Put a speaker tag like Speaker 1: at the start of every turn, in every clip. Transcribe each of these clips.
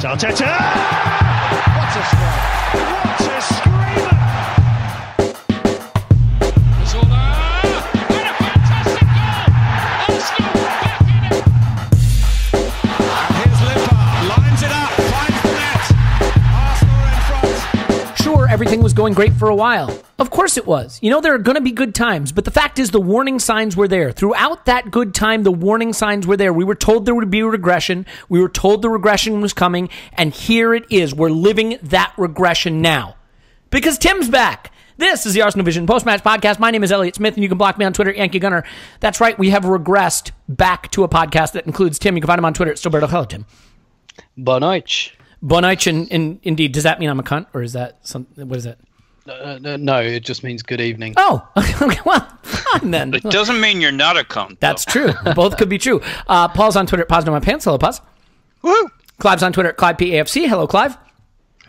Speaker 1: Arteta! What a strike! What a screamer! Zola! And a fantastic goal! Arsenal back in it! And here's Limpar, lines it up, finds the net. Arsenal are in front.
Speaker 2: Sure, everything was going great for a while. Of course it was. You know, there are going to be good times, but the fact is the warning signs were there. Throughout that good time, the warning signs were there. We were told there would be regression. We were told the regression was coming, and here it is. We're living that regression now. Because Tim's back. This is the Arsenal Vision Post-Match Podcast. My name is Elliot Smith, and you can block me on Twitter, Yankee Gunner. That's right, we have regressed back to a podcast that includes Tim. You can find him on Twitter at Stillberto. Hello, Tim.
Speaker 3: Boa noite.
Speaker 2: Boa noite, and indeed, does that mean I'm a cunt, or is that something? What is that?
Speaker 3: No, it just means good evening.
Speaker 2: Oh, okay, well, fine then.
Speaker 4: It doesn't mean you're not a cunt.
Speaker 2: That's true. Both could be true. Paul's on Twitter at Pause No My Pants. Hello, Pause.
Speaker 4: Woo!
Speaker 2: Clive's on Twitter at ClivePAFC. Hello, Clive.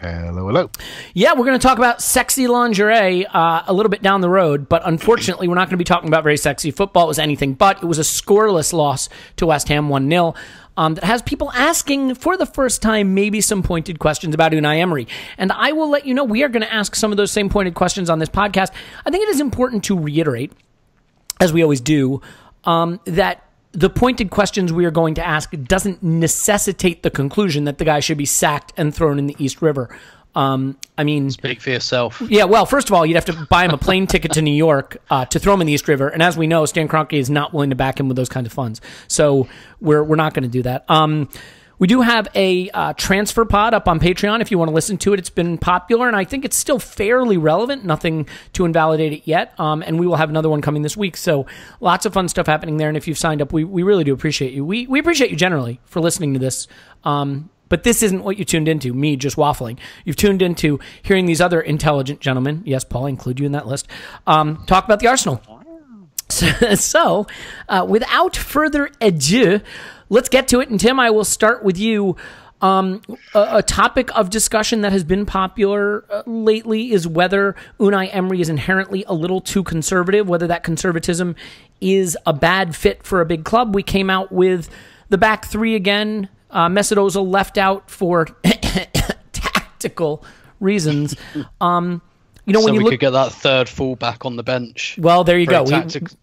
Speaker 5: Hello.
Speaker 2: Yeah, we're going to talk about sexy lingerie a little bit down the road, but unfortunately, we're not going to be talking about very sexy football. It was anything but. It was a scoreless loss to West Ham, 1-0. That has people asking for the first time maybe some pointed questions about Unai Emery. And I will let you know we are going to ask some of those same pointed questions on this podcast. I think it is important to reiterate, as we always do, that the pointed questions we are going to ask doesn't necessitate the conclusion that the guy should be sacked and thrown in the East River. I mean,
Speaker 3: Speak for yourself.
Speaker 2: Yeah, well, first of all, you'd have to buy him a plane ticket to New York to throw him in the East River. And as we know, Stan Kroenke is not willing to back him with those kinds of funds. So we're not going to do that. We do have a transfer pod up on Patreon if you want to listen to it. It's been popular, and I think it's still fairly relevant. Nothing to invalidate it yet. And we will have another one coming this week. So lots of fun stuff happening there. And if you've signed up, we really do appreciate you. We appreciate you generally for listening to this. But this isn't what you tuned into, me just waffling. You've tuned into hearing these other intelligent gentlemen, yes, Paul, I include you in that list, talk about the Arsenal. So, without further ado, let's get to it. And Tim, I will start with you. A topic of discussion that has been popular lately is whether Unai Emery is inherently a little too conservative, whether that conservatism is a bad fit for a big club. We came out with the back three again. Mesut Ozil left out for tactical reasons.
Speaker 3: When you could get that third fullback on the bench.
Speaker 2: Well, there you go.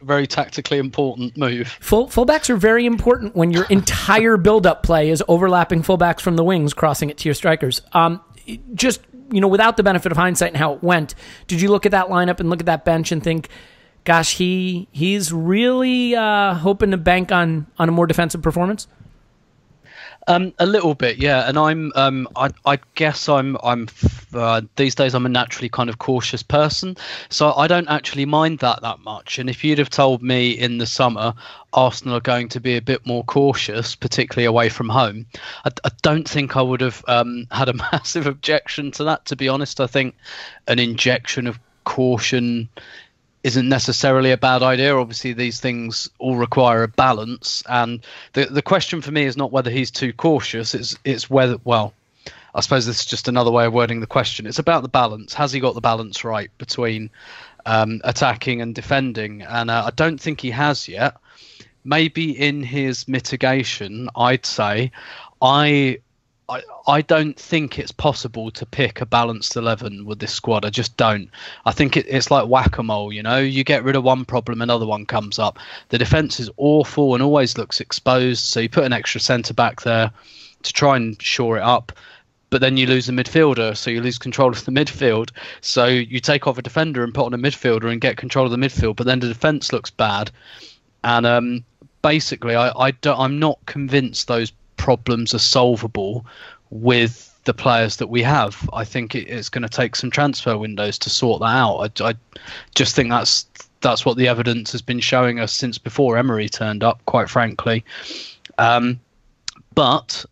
Speaker 3: Very tactically important move.
Speaker 2: Fullbacks are very important when your entire build-up play is overlapping fullbacks from the wings, crossing it to your strikers. Without the benefit of hindsight and how it went, did you look at that lineup and look at that bench and think, gosh, he's really hoping to bank on a more defensive performance?
Speaker 3: A little bit, yeah, and I guess I'm these days I'm a naturally kind of cautious person, so I don't actually mind that much. And if you'd have told me in the summer Arsenal are going to be a bit more cautious, particularly away from home, I don't think I would have had a massive objection to that. To be honest, I think an injection of caution isn't necessarily a bad idea. Obviously, these things all require a balance, and the question for me is not whether he's too cautious. It's whether, well, I suppose this is just another way of wording the question. It's about the balance. Has he got the balance right between attacking and defending? And I don't think he has yet. Maybe in his mitigation, I'd say I don't think it's possible to pick a balanced 11 with this squad. I just don't. I think it's like whack-a-mole, you get rid of one problem, another one comes up. The defence is awful and always looks exposed, so you put an extra centre-back there to try and shore it up, but then you lose a midfielder, so you lose control of the midfield. So you take off a defender and put on a midfielder and get control of the midfield, but then the defence looks bad. And basically, I'm not convinced those problems are solvable with the players that we have. I think it's going to take some transfer windows to sort that out. I just think that's what the evidence has been showing us since before Emery turned up, quite frankly. But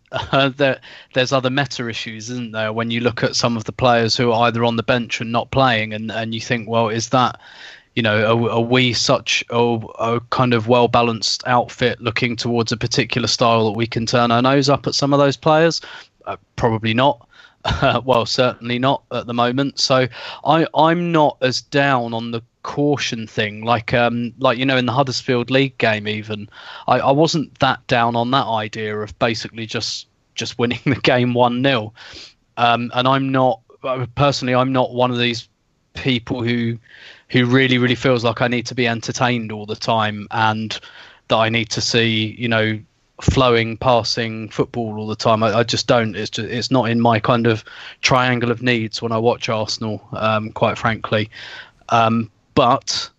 Speaker 3: there's other meta issues, isn't there? When you look at some of the players who are either on the bench and not playing, and you think, well, is that, are we such a kind of well-balanced outfit looking towards a particular style that we can turn our nose up at some of those players? Probably not. Well, certainly not at the moment. So I'm not as down on the caution thing, like in the Huddersfield League game even. I wasn't that down on that idea of basically just just winning the game 1-0. And I'm not one of these people who really feels like I need to be entertained all the time and that I need to see, flowing, passing football all the time. I just don't. It's not in my kind of triangle of needs when I watch Arsenal, quite frankly. But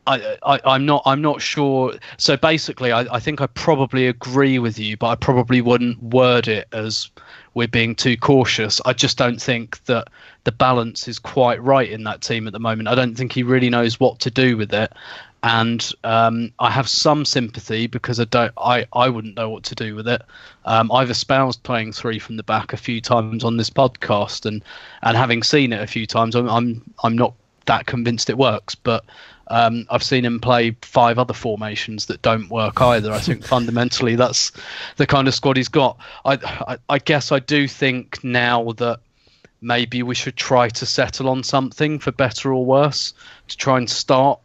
Speaker 3: I'm not sure. So basically, I think I probably agree with you, but I probably wouldn't word it as we're being too cautious. I just don't think that the balance is quite right in that team at the moment. I don't think he really knows what to do with it. And I have some sympathy because I wouldn't know what to do with it. I've espoused playing 3 from the back a few times on this podcast, and having seen it a few times, I'm not that convinced it works. But I've seen him play 5 other formations that don't work either. I think fundamentally that's the kind of squad he's got. I guess I do think now that maybe we should try to settle on something, for better or worse, to try and start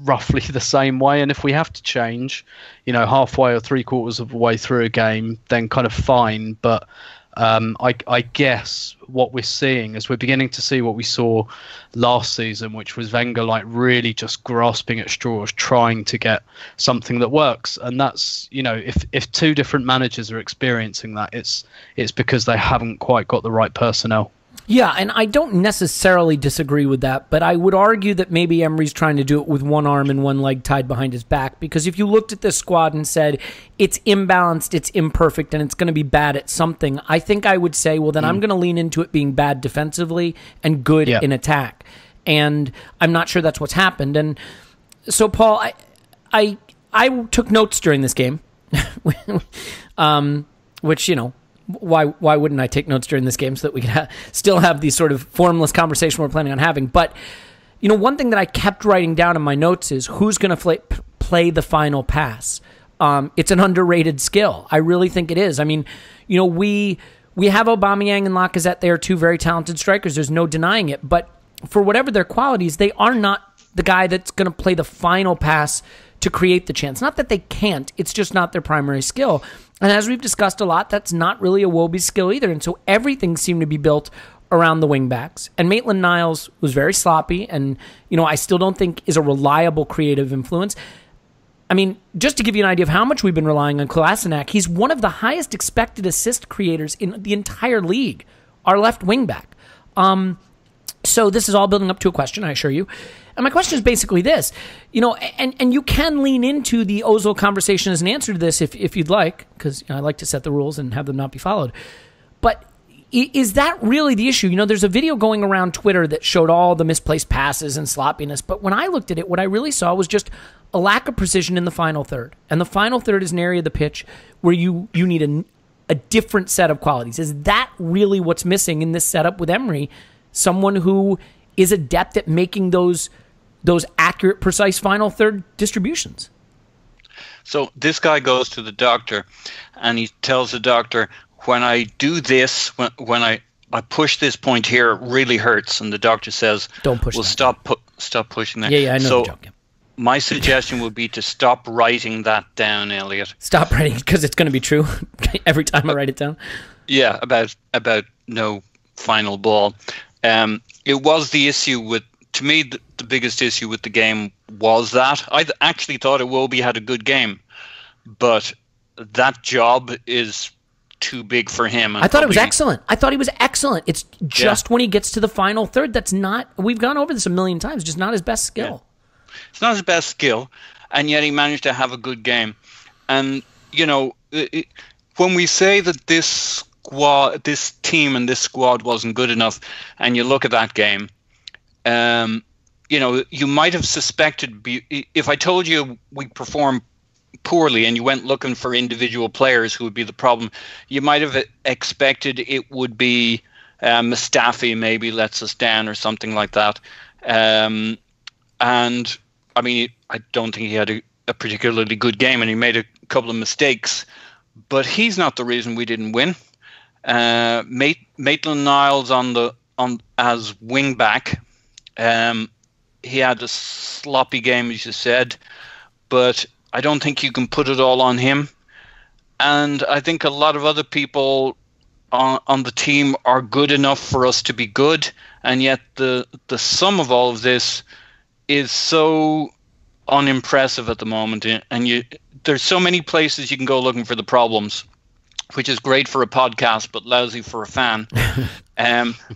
Speaker 3: roughly the same way. And if we have to change, halfway or 3/4 of the way through a game, then kind of fine. But I guess what we're seeing is we're beginning to see what we saw last season, which was Wenger really just grasping at straws, trying to get something that works. And that's, if 2 different managers are experiencing that, it's because they haven't quite got the right personnel.
Speaker 2: Yeah, and I don't necessarily disagree with that, but I would argue that maybe Emery's trying to do it with one arm and one leg tied behind his back, because if you looked at this squad and said, it's imbalanced, it's imperfect, and it's going to be bad at something, I think I would say, well, then I'm going to lean into it being bad defensively and good in attack. And I'm not sure that's what's happened. And so, Paul, I took notes during this game, which, why wouldn't I take notes during this game so that we can still have these sort of formless conversation we're planning on having? But, one thing that I kept writing down in my notes is who's going to play the final pass. It's an underrated skill. I really think it is. I mean, we have Aubameyang and Lacazette. They are 2 very talented strikers. There's no denying it. But for whatever their qualities, they are not the guy that's going to play the final pass to create the chance. Not that they can't. It's just not their primary skill. And as we've discussed a lot, that's not really a Iwobi's skill either. And so everything seemed to be built around the wingbacks. And Maitland-Niles was very sloppy and, I still don't think is a reliable creative influence. I mean, just to give you an idea of how much we've been relying on Kolasinac, he's one of the highest expected assist creators in the entire league, our left wingback. So this is all building up to a question, I assure you. And my question is basically this, and you can lean into the Ozil conversation as an answer to this if you'd like, because I like to set the rules and have them not be followed. But is that really the issue? There's a video going around Twitter that showed all the misplaced passes and sloppiness, but when I looked at it, what I really saw was just a lack of precision in the final third. And the final third is an area of the pitch where you need a different set of qualities. Is that really what's missing in this setup with Emery? Someone who is adept at making those accurate, precise final third distributions.
Speaker 4: So this guy goes to the doctor and he tells the doctor, when I do this, when I push this point here, it really hurts. And the doctor says, don't push that. Stop pushing that.
Speaker 2: Yeah, I know the joke.
Speaker 4: My suggestion would be to stop writing that down, Elliot.
Speaker 2: Stop writing, because it's going to be true every time I write it down.
Speaker 4: Yeah, about no final ball. It was the issue with, to me, the biggest issue with the game was that. I actually thought Iwobi had a good game, but that job is too big for him.
Speaker 2: I thought it was excellent. I thought he was excellent. It's just when he gets to the final third, that's not, we've gone over this a million times, just not his best skill.
Speaker 4: Yeah. It's not his best skill, and yet he managed to have a good game. And, when we say that this team and this squad wasn't good enough, and you look at that game, you might have suspected, if I told you we performed poorly and you went looking for individual players who would be the problem, you might have expected it would be Mustafi maybe lets us down or something like that. And I mean, I don't think he had a particularly good game, and he made a couple of mistakes, but he's not the reason we didn't win. Maitland-Niles as wing back, he had a sloppy game, as you said, but I don't think you can put it all on him. and I think a lot of other people on the team are good enough for us to be good, and yet the sum of all of this is so unimpressive at the moment, and there's so many places you can go looking for the problems, which is great for a podcast but lousy for a fan.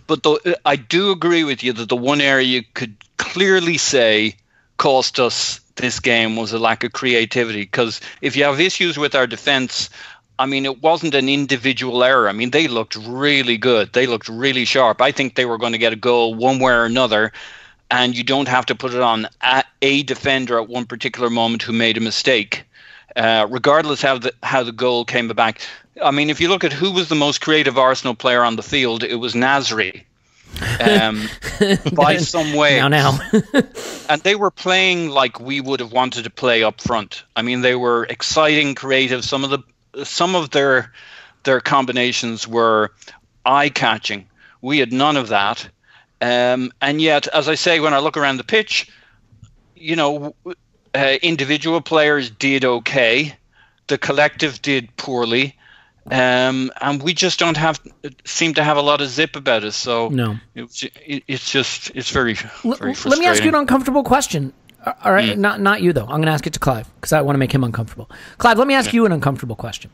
Speaker 4: But I do agree with you that the one area you could clearly say cost us this game was a lack of creativity, because if you have issues with our defense, I mean, it wasn't an individual error. I mean, they looked really good. They looked really sharp. I think they were going to get a goal one way or another, and you don't have to put it on a defender at one particular moment who made a mistake, regardless how the goal came back. I mean, if you look at who was the most creative Arsenal player on the field, it was Nasri. By some way.
Speaker 2: Now.
Speaker 4: And they were playing like we would have wanted to play up front. I mean, they were exciting, creative. Some of their combinations were eye-catching. We had none of that. And yet, as I say, when I look around the pitch, individual players did okay. The collective did poorly. And we just don't seem to have a lot of zip about us. So
Speaker 2: no,
Speaker 4: it's very, very frustrating.
Speaker 2: Let me ask you an uncomfortable question. All right, not you though. I'm going to ask it to Clive because I want to make him uncomfortable. Clive, let me ask you an uncomfortable question.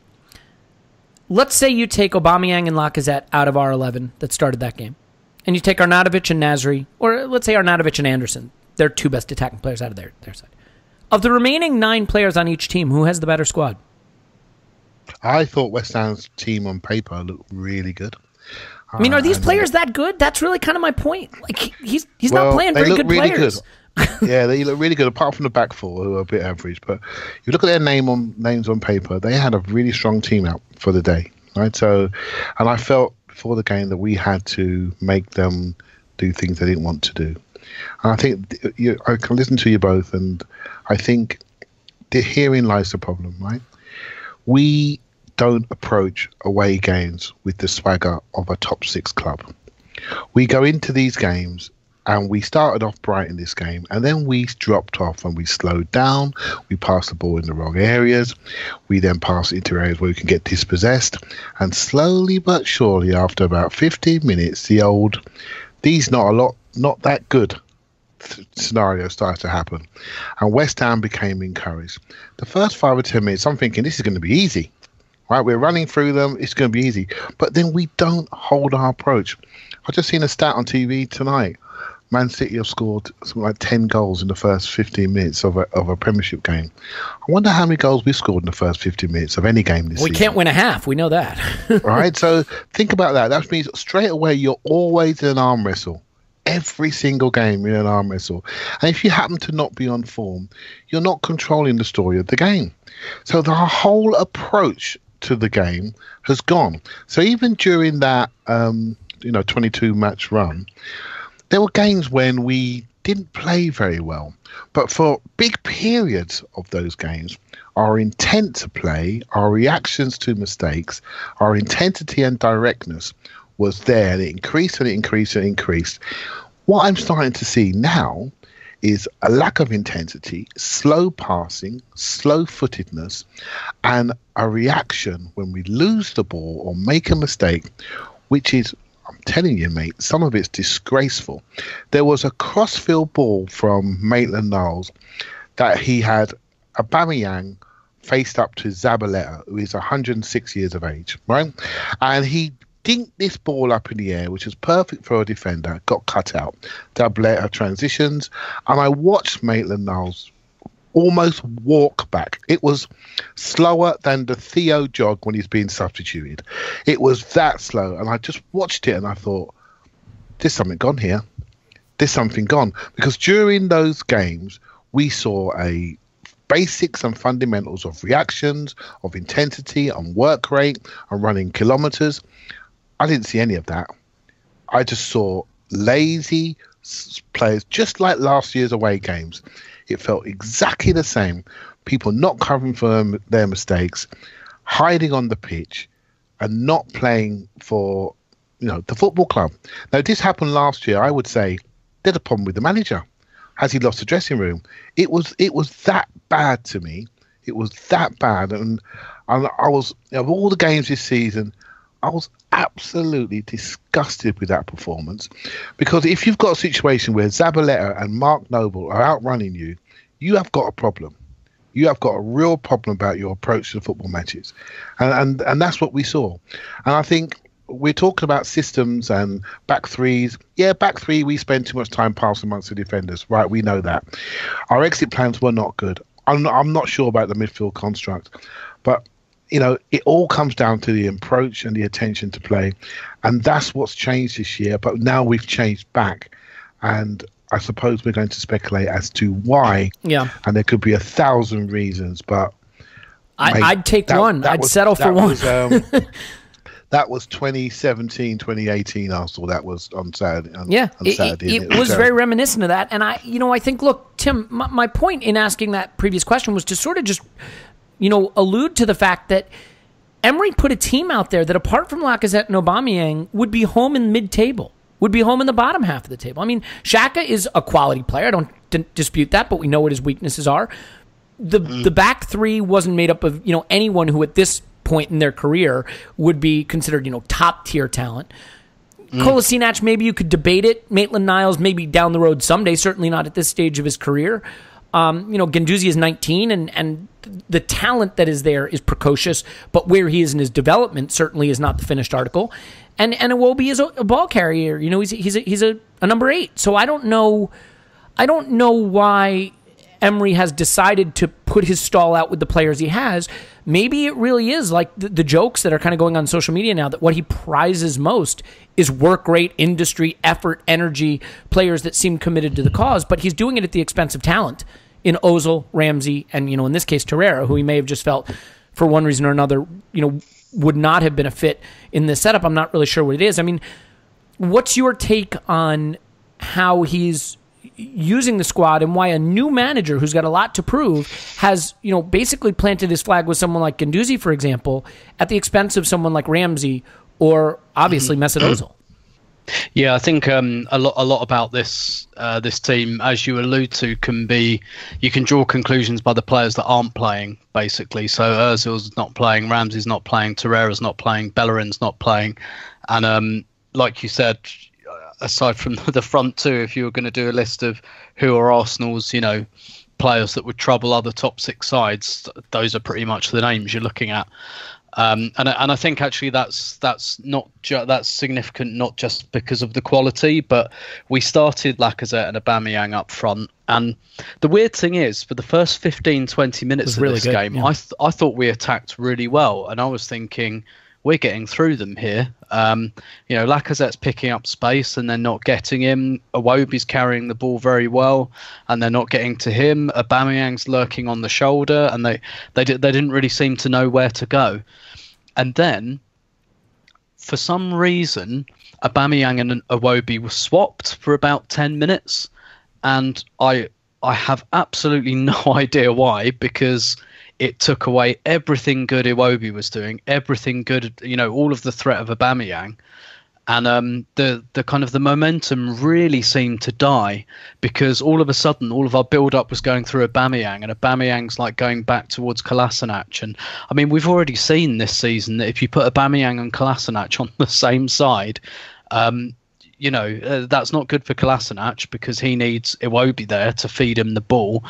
Speaker 2: Let's say you take Aubameyang and Lacazette out of our 11 that started that game, and you take Arnautovic and Nasri, or let's say Arnautovic and Anderson. They're two best attacking players out of their side. Of the remaining 9 players on each team, who has the better squad?
Speaker 5: I thought West Ham's team on paper looked really good.
Speaker 2: I mean, are these players that good? That's really kind of my point. Like he's not playing very good
Speaker 5: really
Speaker 2: players.
Speaker 5: Good. Yeah, they look really good, apart from the back four, who are a bit average. But you look at their names on paper, they had a really strong team out for the day, right? So, and I felt before the game that we had to make them do things they didn't want to do. And I think I can listen to you both, and I think herein lies the problem, right? We don't approach away games with the swagger of a top 6 club. We go into these games and we started off bright in this game, and then we dropped off and we slowed down. We passed the ball in the wrong areas. We then passed it into areas where we can get dispossessed. And slowly but surely, after about 15 minutes, these not that good scenario started to happen. And West Ham became encouraged. The first 5 or 10 minutes, I'm thinking this is going to be easy. Right, we're running through them. It's going to be easy. But then we don't hold our approach. I've just seen a stat on TV tonight. Man City have scored something like 10 goals in the first 15 minutes of a Premiership game. I wonder how many goals we've scored in the first 15 minutes of any game this season.
Speaker 2: We can't win a half. We know that.
Speaker 5: Right, so think about that. That means straight away you're always in an arm wrestle. Every single game in an arm wrestle. And if you happen to not be on form, you're not controlling the story of the game. So the whole approach to the game has gone. So even during that 22 match run, there were games when we didn't play very well, but for big periods of those games, our intent to play, our reactions to mistakes, our intensity and directness was there, and it increased and it increased and it increased. What I'm starting to see now is a lack of intensity, slow passing, slow-footedness, and a reaction when we lose the ball or make a mistake, which is, I'm telling you, mate, some of it's disgraceful. There was a cross-field ball from Maitland-Niles that he had Aubameyang faced up to Zabaleta, who is 106 years of age, right? And he dinked this ball up in the air, which was perfect for a defender, got cut out. Zabaleta transitions, and I watched Maitland-Niles almost walk back. It was slower than the Theo jog when he's being substituted. It was that slow, and I just watched it and I thought, there's something gone here. There's something gone. Because during those games, we saw a basics and fundamentals of reactions, of intensity and work rate and running kilometers. I didn't see any of that. I just saw lazy players, just like last year's away games. It felt exactly the same. People not covering for their mistakes, hiding on the pitch, and not playing for the football club. Now, this happened last year. I would say there's a problem with the manager. Has he lost the dressing room? It was that bad to me. It was that bad, and I was, of all the games this season, I was absolutely disgusted with that performance, because if you've got a situation where Zabaleta and Mark Noble are outrunning you, you have got a problem. You have got a real problem about your approach to football matches, and that's what we saw. And I think we're talking about systems and back threes. Yeah, back three, we spend too much time passing amongst the defenders, right? We know that. Our exit plans were not good. I'm not sure about the midfield construct, but it all comes down to the approach and the attention to play, and that's what's changed this year. But now we've changed back, and I suppose we're going to speculate as to why. Yeah, and there could be 1,000 reasons, but
Speaker 2: I'd take one. I'd settle for one.
Speaker 5: That was 2017, 2018 Arsenal. That was on Saturday.
Speaker 2: It was very reminiscent of that. And I think, look, Tim, my point in asking that previous question was to sort of just, allude to the fact that Emery put a team out there that, apart from Lacazette and Aubameyang, would be home in mid-table, would be home in the bottom half of the table. I mean, Xhaka is a quality player. I don't dispute that, but we know what his weaknesses are. The back three wasn't made up of, anyone who at this point in their career would be considered, top tier talent. Kolasinac, maybe you could debate it. Maitland-Niles, maybe down the road someday, certainly not at this stage of his career. Guendouzi is 19, and the talent that is there is precocious, but where he is in his development certainly is not the finished article. And Iwobi is a ball carrier. He's a number 8. So I don't know why Emery has decided to put his stall out with the players he has. Maybe it really is like the jokes that are kind of going on social media now, that what he prizes most is work rate, industry, effort, energy, players that seem committed to the cause, but he's doing it at the expense of talent in Ozil, Ramsey, and, in this case, Torreira, who he may have just felt for one reason or another, would not have been a fit in this setup. I'm not really sure what it is. I mean, what's your take on how he's using the squad, and why a new manager who's got a lot to prove has, basically planted his flag with someone like Guendouzi, for example, at the expense of someone like Ramsey or obviously Mesut Ozil?
Speaker 3: Yeah, I think a lot about this team, as you allude to, you can draw conclusions by the players that aren't playing, basically. So Ozil's not playing, Ramsey's not playing, Torreira's not playing, Bellerin's not playing, and like you said, aside from the front two, if you were going to do a list of who are Arsenal's, players that would trouble other top 6 sides, those are pretty much the names you're looking at. And I think actually that's significant, not just because of the quality, but we started Lacazette and Aubameyang up front. And the weird thing is, for the first 15, 20 minutes of this game, yeah, I thought we attacked really well. And I was thinking, we're getting through them here. Lacazette's picking up space and they're not getting him. Iwobi's carrying the ball very well and they're not getting to him. Aubameyang's lurking on the shoulder, and they didn't really seem to know where to go. And then, for some reason, Aubameyang and Iwobi were swapped for about 10 minutes, and I have absolutely no idea why, because it took away everything good Iwobi was doing, everything good, all of the threat of Aubameyang. And the kind of the momentum really seemed to die, because all of a sudden all of our build-up was going through Aubameyang, and Aubameyang's like going back towards Kolasinac. And I mean, we've already seen this season that if you put Aubameyang and Kolasinac on the same side, that's not good for Kolasinac, because he needs Iwobi there to feed him the ball.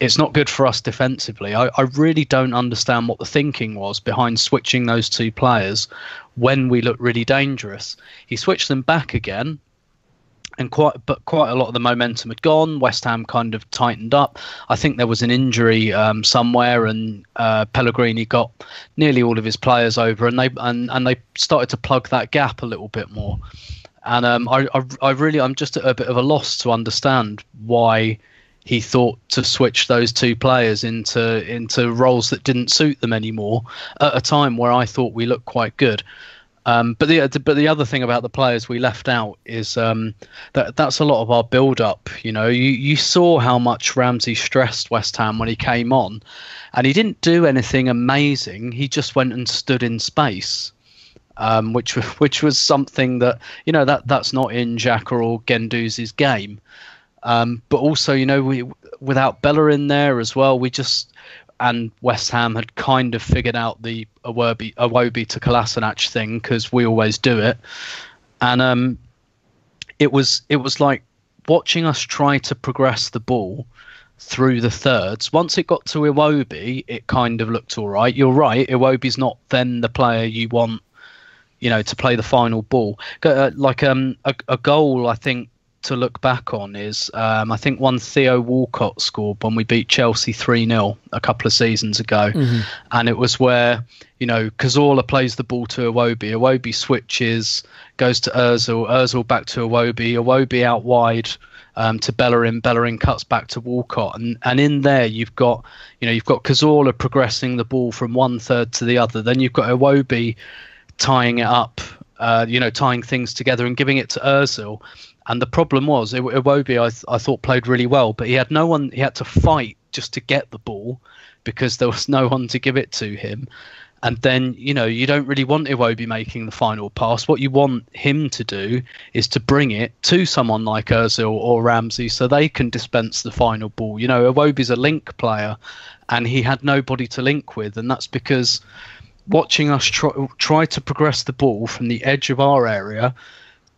Speaker 3: It's not good for us defensively. I really don't understand what the thinking was behind switching those two players when we looked really dangerous. He switched them back again, and quite a lot of the momentum had gone. West Ham kind of tightened up. I think there was an injury somewhere, and Pellegrini got nearly all of his players over, and they started to plug that gap a little bit more. And I'm just at a bit of a loss to understand why he thought to switch those two players into roles that didn't suit them anymore at a time where I thought we looked quite good. But the other thing about the players we left out is that's a lot of our build-up. You saw how much Ramsey stressed West Ham when he came on, and he didn't do anything amazing. He just went and stood in space. Which was something that that's not in Xhaka or Guendouzi's game. But also, without Bellerin there as well, and West Ham had kind of figured out the Iwobi to Kolasinac thing, because we always do it. And it was like watching us try to progress the ball through the thirds. Once it got to Iwobi, it kind of looked all right. You're right, Iwobi's not then the player you want, to play the final ball. Like a goal, I think, to look back on is I think one Theo Walcott scored when we beat Chelsea 3-0 a couple of seasons ago. And it was where Cazorla plays the ball to Iwobi switches, goes to Ozil back to Iwobi out wide to Bellerin cuts back to Walcott, and in there you've got Cazorla progressing the ball from one third to the other, then you've got Iwobi tying it up, tying things together and giving it to Ozil. And the problem was, Iwobi, I thought, played really well, but he had no one. He had to fight just to get the ball because there was no one to give it to him. And then, you don't really want Iwobi making the final pass. What you want him to do is to bring it to someone like Ozil or Ramsey so they can dispense the final ball. Iwobi's a link player, and he had nobody to link with. And that's because watching us try to progress the ball from the edge of our area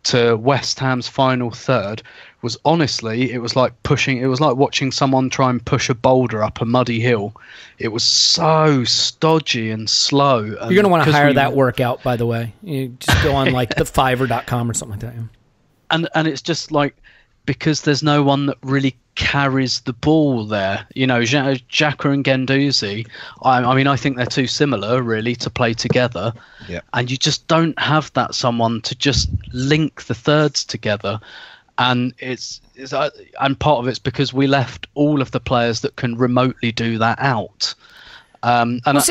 Speaker 3: to West Ham's final third was honestly, it was like watching someone try and push a boulder up a muddy hill. It was so stodgy and slow.
Speaker 2: You're going to want to hire that workout, by the way. You just go on like the Fiverr.com or something like that.
Speaker 3: And it's just like, because there's no one that really carries the ball there. Xhaka and Guendouzi, I think they're too similar really to play together. Yeah. And you just don't have that someone to just link the thirds together. And and part of it's because we left all of the players that can remotely do that out.
Speaker 2: That's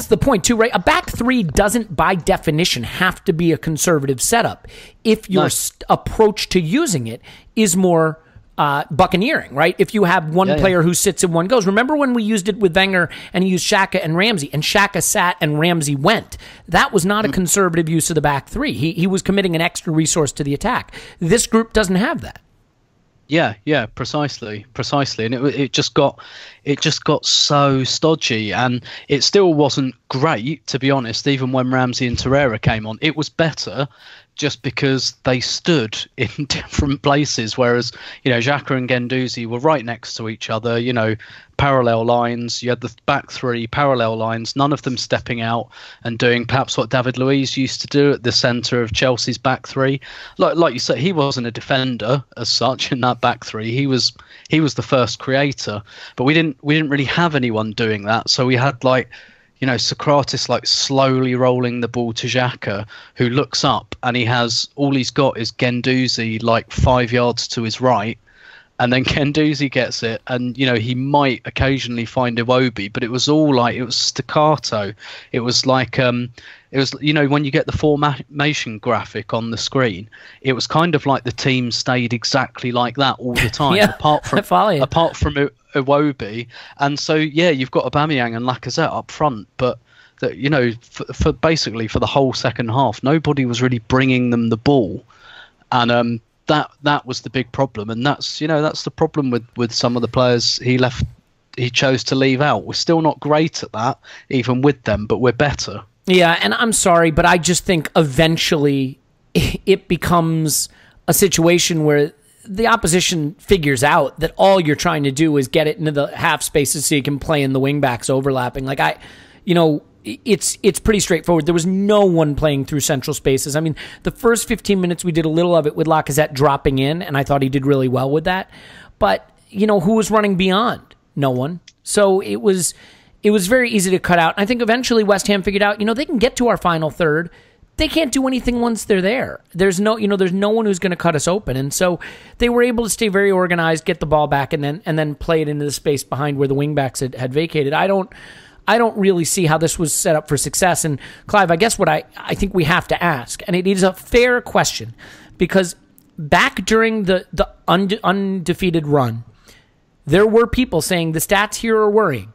Speaker 2: the point too, right? A back three doesn't, by definition, have to be a conservative setup if your approach to using it is more buccaneering, right? If you have one player who sits and one goes. Remember when we used it with Wenger and he used Xhaka and Ramsey, and Xhaka sat and Ramsey went? That was not a conservative use of the back three. He was committing an extra resource to the attack. This group doesn't have that.
Speaker 3: Yeah, precisely, and it just got so stodgy, and it still wasn't great, to be honest. Even when Ramsey and Torreira came on, it was better just because they stood in different places, whereas Xhaka and Guendouzi were right next to each other, parallel lines. You had the back three parallel lines, none of them stepping out and doing perhaps what David Luiz used to do at the centre of Chelsea's back three. Like you said, he wasn't a defender as such in that back three. He was the first creator, but we didn't really have anyone doing that. So we had Socrates slowly rolling the ball to Xhaka, who looks up and all he's got is Guendouzi 5 yards to his right. And then Guendouzi gets it, and he might occasionally find Iwobi, but it was all it was staccato. It was when you get the formation graphic on the screen, it was kind of like the team stayed exactly like that all the time, apart from Iwobi. And so you've got Aubameyang and Lacazette up front, but for basically for the whole second half, nobody was really bringing them the ball, and that was the big problem, and that's the problem with some of the players he chose to leave out. We're still not great at that, even with them, but we're better.
Speaker 2: Yeah, and I'm sorry, but I just think eventually it becomes a situation where the opposition figures out that all you're trying to do is get it into the half spaces so you can play in the wing backs overlapping. It's pretty straightforward. There was no one playing through central spaces. I mean, the first 15 minutes we did a little of it with Lacazette dropping in, and I thought he did really well with that. But, who was running beyond? No one. So it was very easy to cut out. I think eventually West Ham figured out, they can get to our final third. They can't do anything once they're there. There's no one who's going to cut us open. And so they were able to stay very organized, get the ball back, and then play it into the space behind where the wingbacks had vacated. I don't really see how this was set up for success. And Clive, I guess what I think we have to ask, and it is a fair question, because back during the undefeated run, there were people saying the stats here are worrying.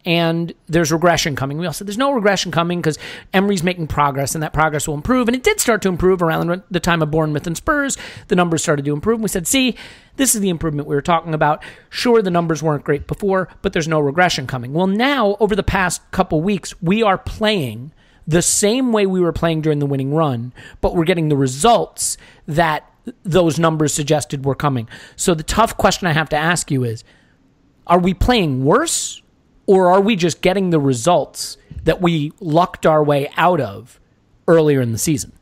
Speaker 2: and there's regression coming. We all said there's no regression coming because Emery's making progress, and that progress will improve. And it did start to improve around the time of Bournemouth and Spurs. The numbers started to improve. And we said, see, this is the improvement we were talking about. Sure, the numbers weren't great before, but there's no regression coming. Well, now, over the past couple weeks, we are playing the same way we were playing during the winning run, but we're getting the results that those numbers suggested were coming. So the tough question I have to ask you is, are we playing worse, or are we just getting the results that we lucked our way out of earlier in the season?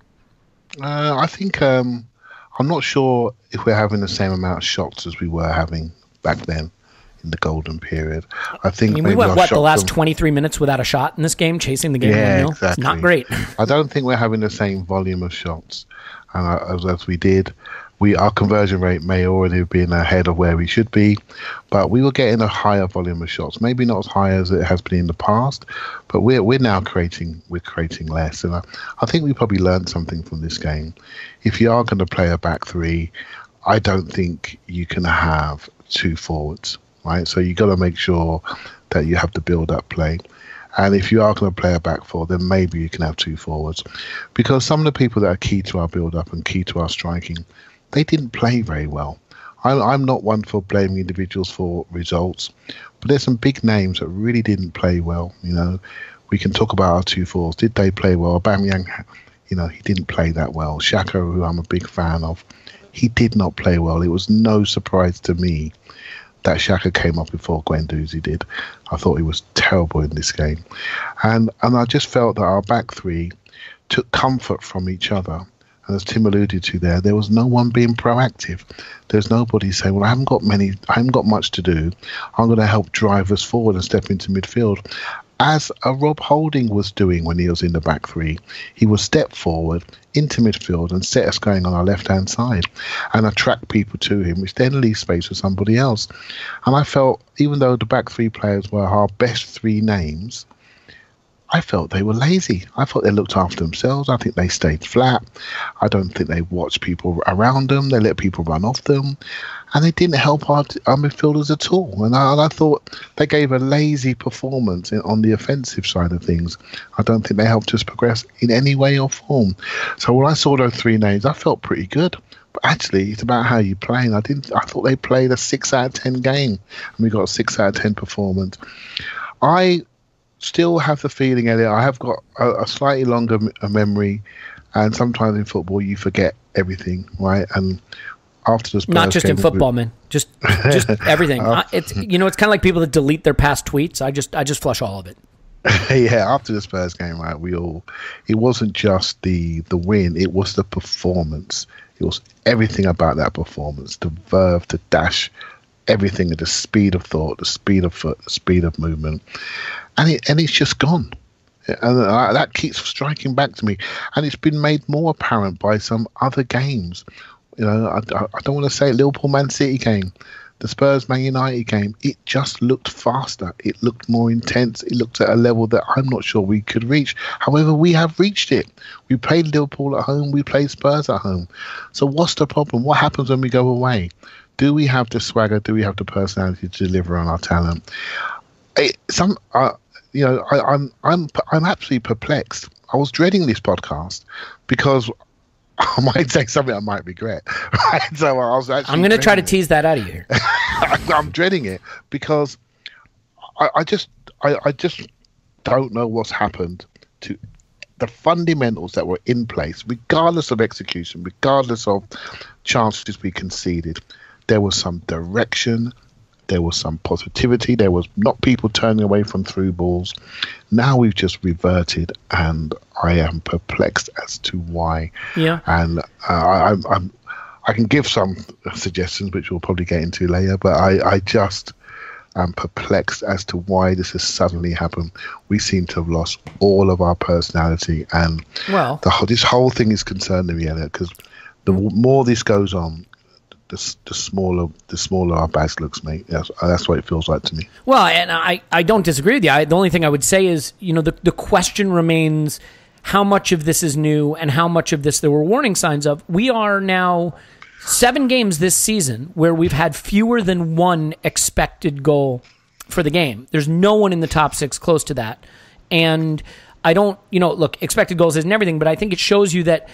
Speaker 5: I think I'm not sure if we're having the same amount of shots as we were having back then in the golden period. I think
Speaker 2: we went, the last 23 minutes without a shot in this game, chasing the game 1-0?
Speaker 5: Exactly.
Speaker 2: It's not great.
Speaker 5: I don't think we're having the same volume of shots as we did. Our conversion rate may already have been ahead of where we should be, but we were getting a higher volume of shots. Maybe not as high as it has been in the past, but we're now creating less. And I think we probably learned something from this game. If you are going to play a back three, I don't think you can have two forwards, right? So you got to make sure that you have the build-up play. And if you are going to play a back four, then maybe you can have two forwards, because some of the people that are key to our build-up and key to our striking, they didn't play very well. I'm not one for blaming individuals for results, but there's some big names that really didn't play well. We can talk about our two fours. Did they play well? Aubameyang, he didn't play that well. Xhaka, who I'm a big fan of, he did not play well. It was no surprise to me that Xhaka came up before Guendouzi did. I thought he was terrible in this game. And I just felt that our back three took comfort from each other. And as Tim alluded to there was no one being proactive. There's nobody saying, well, I haven't got much to do. I'm going to help drive us forward and step into midfield. As Rob Holding was doing when he was in the back three, he would step forward into midfield and set us going on our left-hand side and attract people to him, which then leaves space for somebody else. And I felt, even though the back three players were our best three names, I felt they were lazy. I thought they looked after themselves. I think they stayed flat. I don't think they watched people around them. They let people run off them. And they didn't help our midfielders at all. And I thought they gave a lazy performance on the offensive side of things. I don't think they helped us progress in any way or form. So when I saw those three names, I felt pretty good. But actually, it's about how you play. And I thought they played a 6 out of 10 game. And we got a 6 out of 10 performance. I still have the feeling, Elliot, I have got a slightly longer memory, and sometimes in football you forget everything, right? And after the Spurs
Speaker 2: not just in football, man, just everything. It's it's kind of like people that delete their past tweets. I just flush all of it.
Speaker 5: Yeah, after the Spurs game, right? It wasn't just the win; it was the performance. It was everything about that performance: the verve, the dash, everything, the speed of thought, the speed of foot, the speed of movement. And it's just gone. And that keeps striking back to me. And it's been made more apparent by some other games. I don't want to say Liverpool Man City game, the Spurs Man United game. It just looked faster. It looked more intense. It looked at a level that I'm not sure we could reach. However, we have reached it. We played Liverpool at home. We played Spurs at home. So what's the problem? What happens when we go away? Do we have the swagger? Do we have the personality to deliver on our talent? I'm absolutely perplexed. I was dreading this podcast because I might say something I might regret. Right? So I'm
Speaker 2: going to try to tease that out of you here.
Speaker 5: I'm dreading it because I just don't know what's happened to the fundamentals that were in place, regardless of execution, regardless of chances we conceded. There was some direction. There was some positivity. There was not people turning away from through balls. Now we've just reverted, and I am perplexed as to why. Yeah. And I can give some suggestions, which we'll probably get into later, but I just am perplexed as to why this has suddenly happened. We seem to have lost all of our personality, and this whole thing is concerning me, Elliot, because the more this goes on, the smaller our badge looks, mate. That's what it feels like to me.
Speaker 2: Well, and I don't disagree with you. The only thing I would say is, the question remains how much of this is new and how much of this there were warning signs of. We are now 7 games this season where we've had fewer than one expected goal for the game. There's no one in the top 6 close to that. And I don't, look, expected goals isn't everything, but I think it shows you that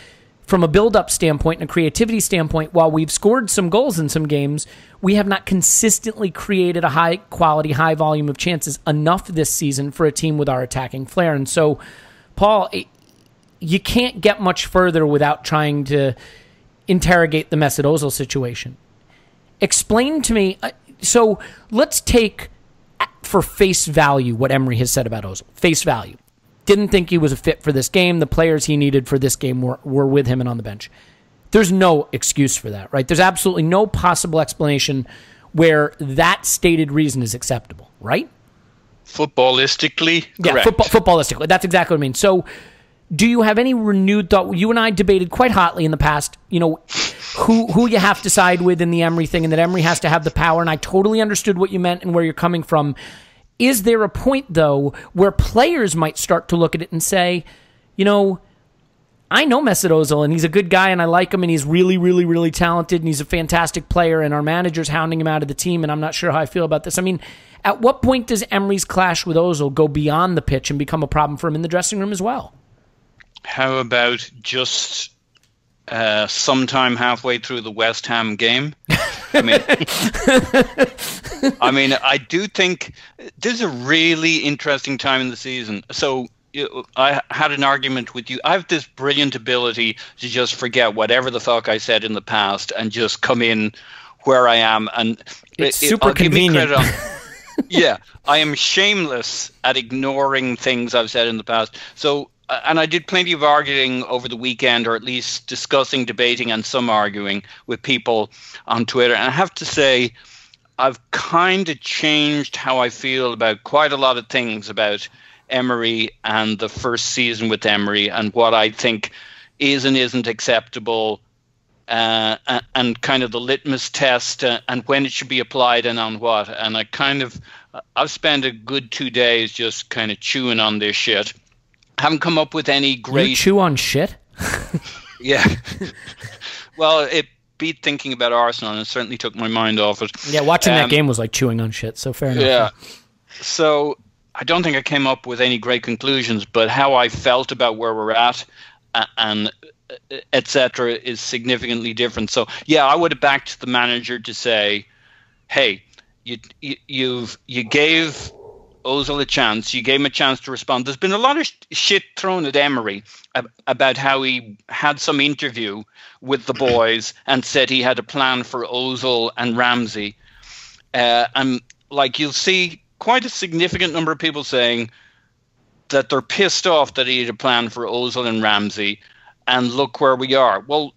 Speaker 2: from a build-up standpoint and a creativity standpoint, while we've scored some goals in some games, we have not consistently created a high-quality, high volume of chances enough this season for a team with our attacking flair. And so, Paul, you can't get much further without trying to interrogate the Mesut Ozil situation. Explain to me, so let's take for face value what Emery has said about Ozil. Face value. Didn't think he was a fit for this game. The players he needed for this game were with him and on the bench. There's no excuse for that, right? There's absolutely no possible explanation where that stated reason is acceptable, right?
Speaker 4: Footballistically,
Speaker 2: correct. Yeah, footballistically. That's exactly what I mean. So do you have any renewed thought? You and I debated quite hotly in the past, who you have to side with in the Emery thing, and that Emery has to have the power, and I totally understood what you meant and where you're coming from. Is there a point, though, where players might start to look at it and say, I know Mesut Ozil, and he's a good guy, and I like him, and he's really, really, really talented, and he's a fantastic player, and our manager's hounding him out of the team, and I'm not sure how I feel about this. I mean, at what point does Emery's clash with Ozil go beyond the pitch and become a problem for him in the dressing room as well?
Speaker 4: How about just sometime halfway through the West Ham game? I do think this is a really interesting time in the season. So I had an argument with you. I have this brilliant ability to just forget whatever the fuck I said in the past and just come in where I am. And
Speaker 2: it's super convenient.
Speaker 4: Yeah, I am shameless at ignoring things I've said in the past. So, and I did plenty of arguing over the weekend, or at least discussing, debating, and some arguing with people on Twitter. And I have to say, I've kind of changed how I feel about quite a lot of things about Emery and the first season with Emery, and what I think is and isn't acceptable, and kind of the litmus test, and when it should be applied and on what. And I've spent a good 2 days just kind of chewing on this shit. Haven't come up with any great...
Speaker 2: You chew on shit?
Speaker 4: Yeah. Well, it beat thinking about Arsenal, and it certainly took my mind off it.
Speaker 2: Yeah, watching that game was like chewing on shit, so fair enough.
Speaker 4: Yeah. So I don't think I came up with any great conclusions, but how I felt about where we're at and etc. is significantly different. So yeah, I would have backed the manager to say, hey, you gave Ozil a chance. You gave him a chance to respond. There's been a lot of shit thrown at Emery about how he had some interview with the boys and said he had a plan for Ozil and Ramsey. And like, you'll see quite a significant number of people saying that they're pissed off that he had a plan for Ozil and Ramsey, and look where we are. Well,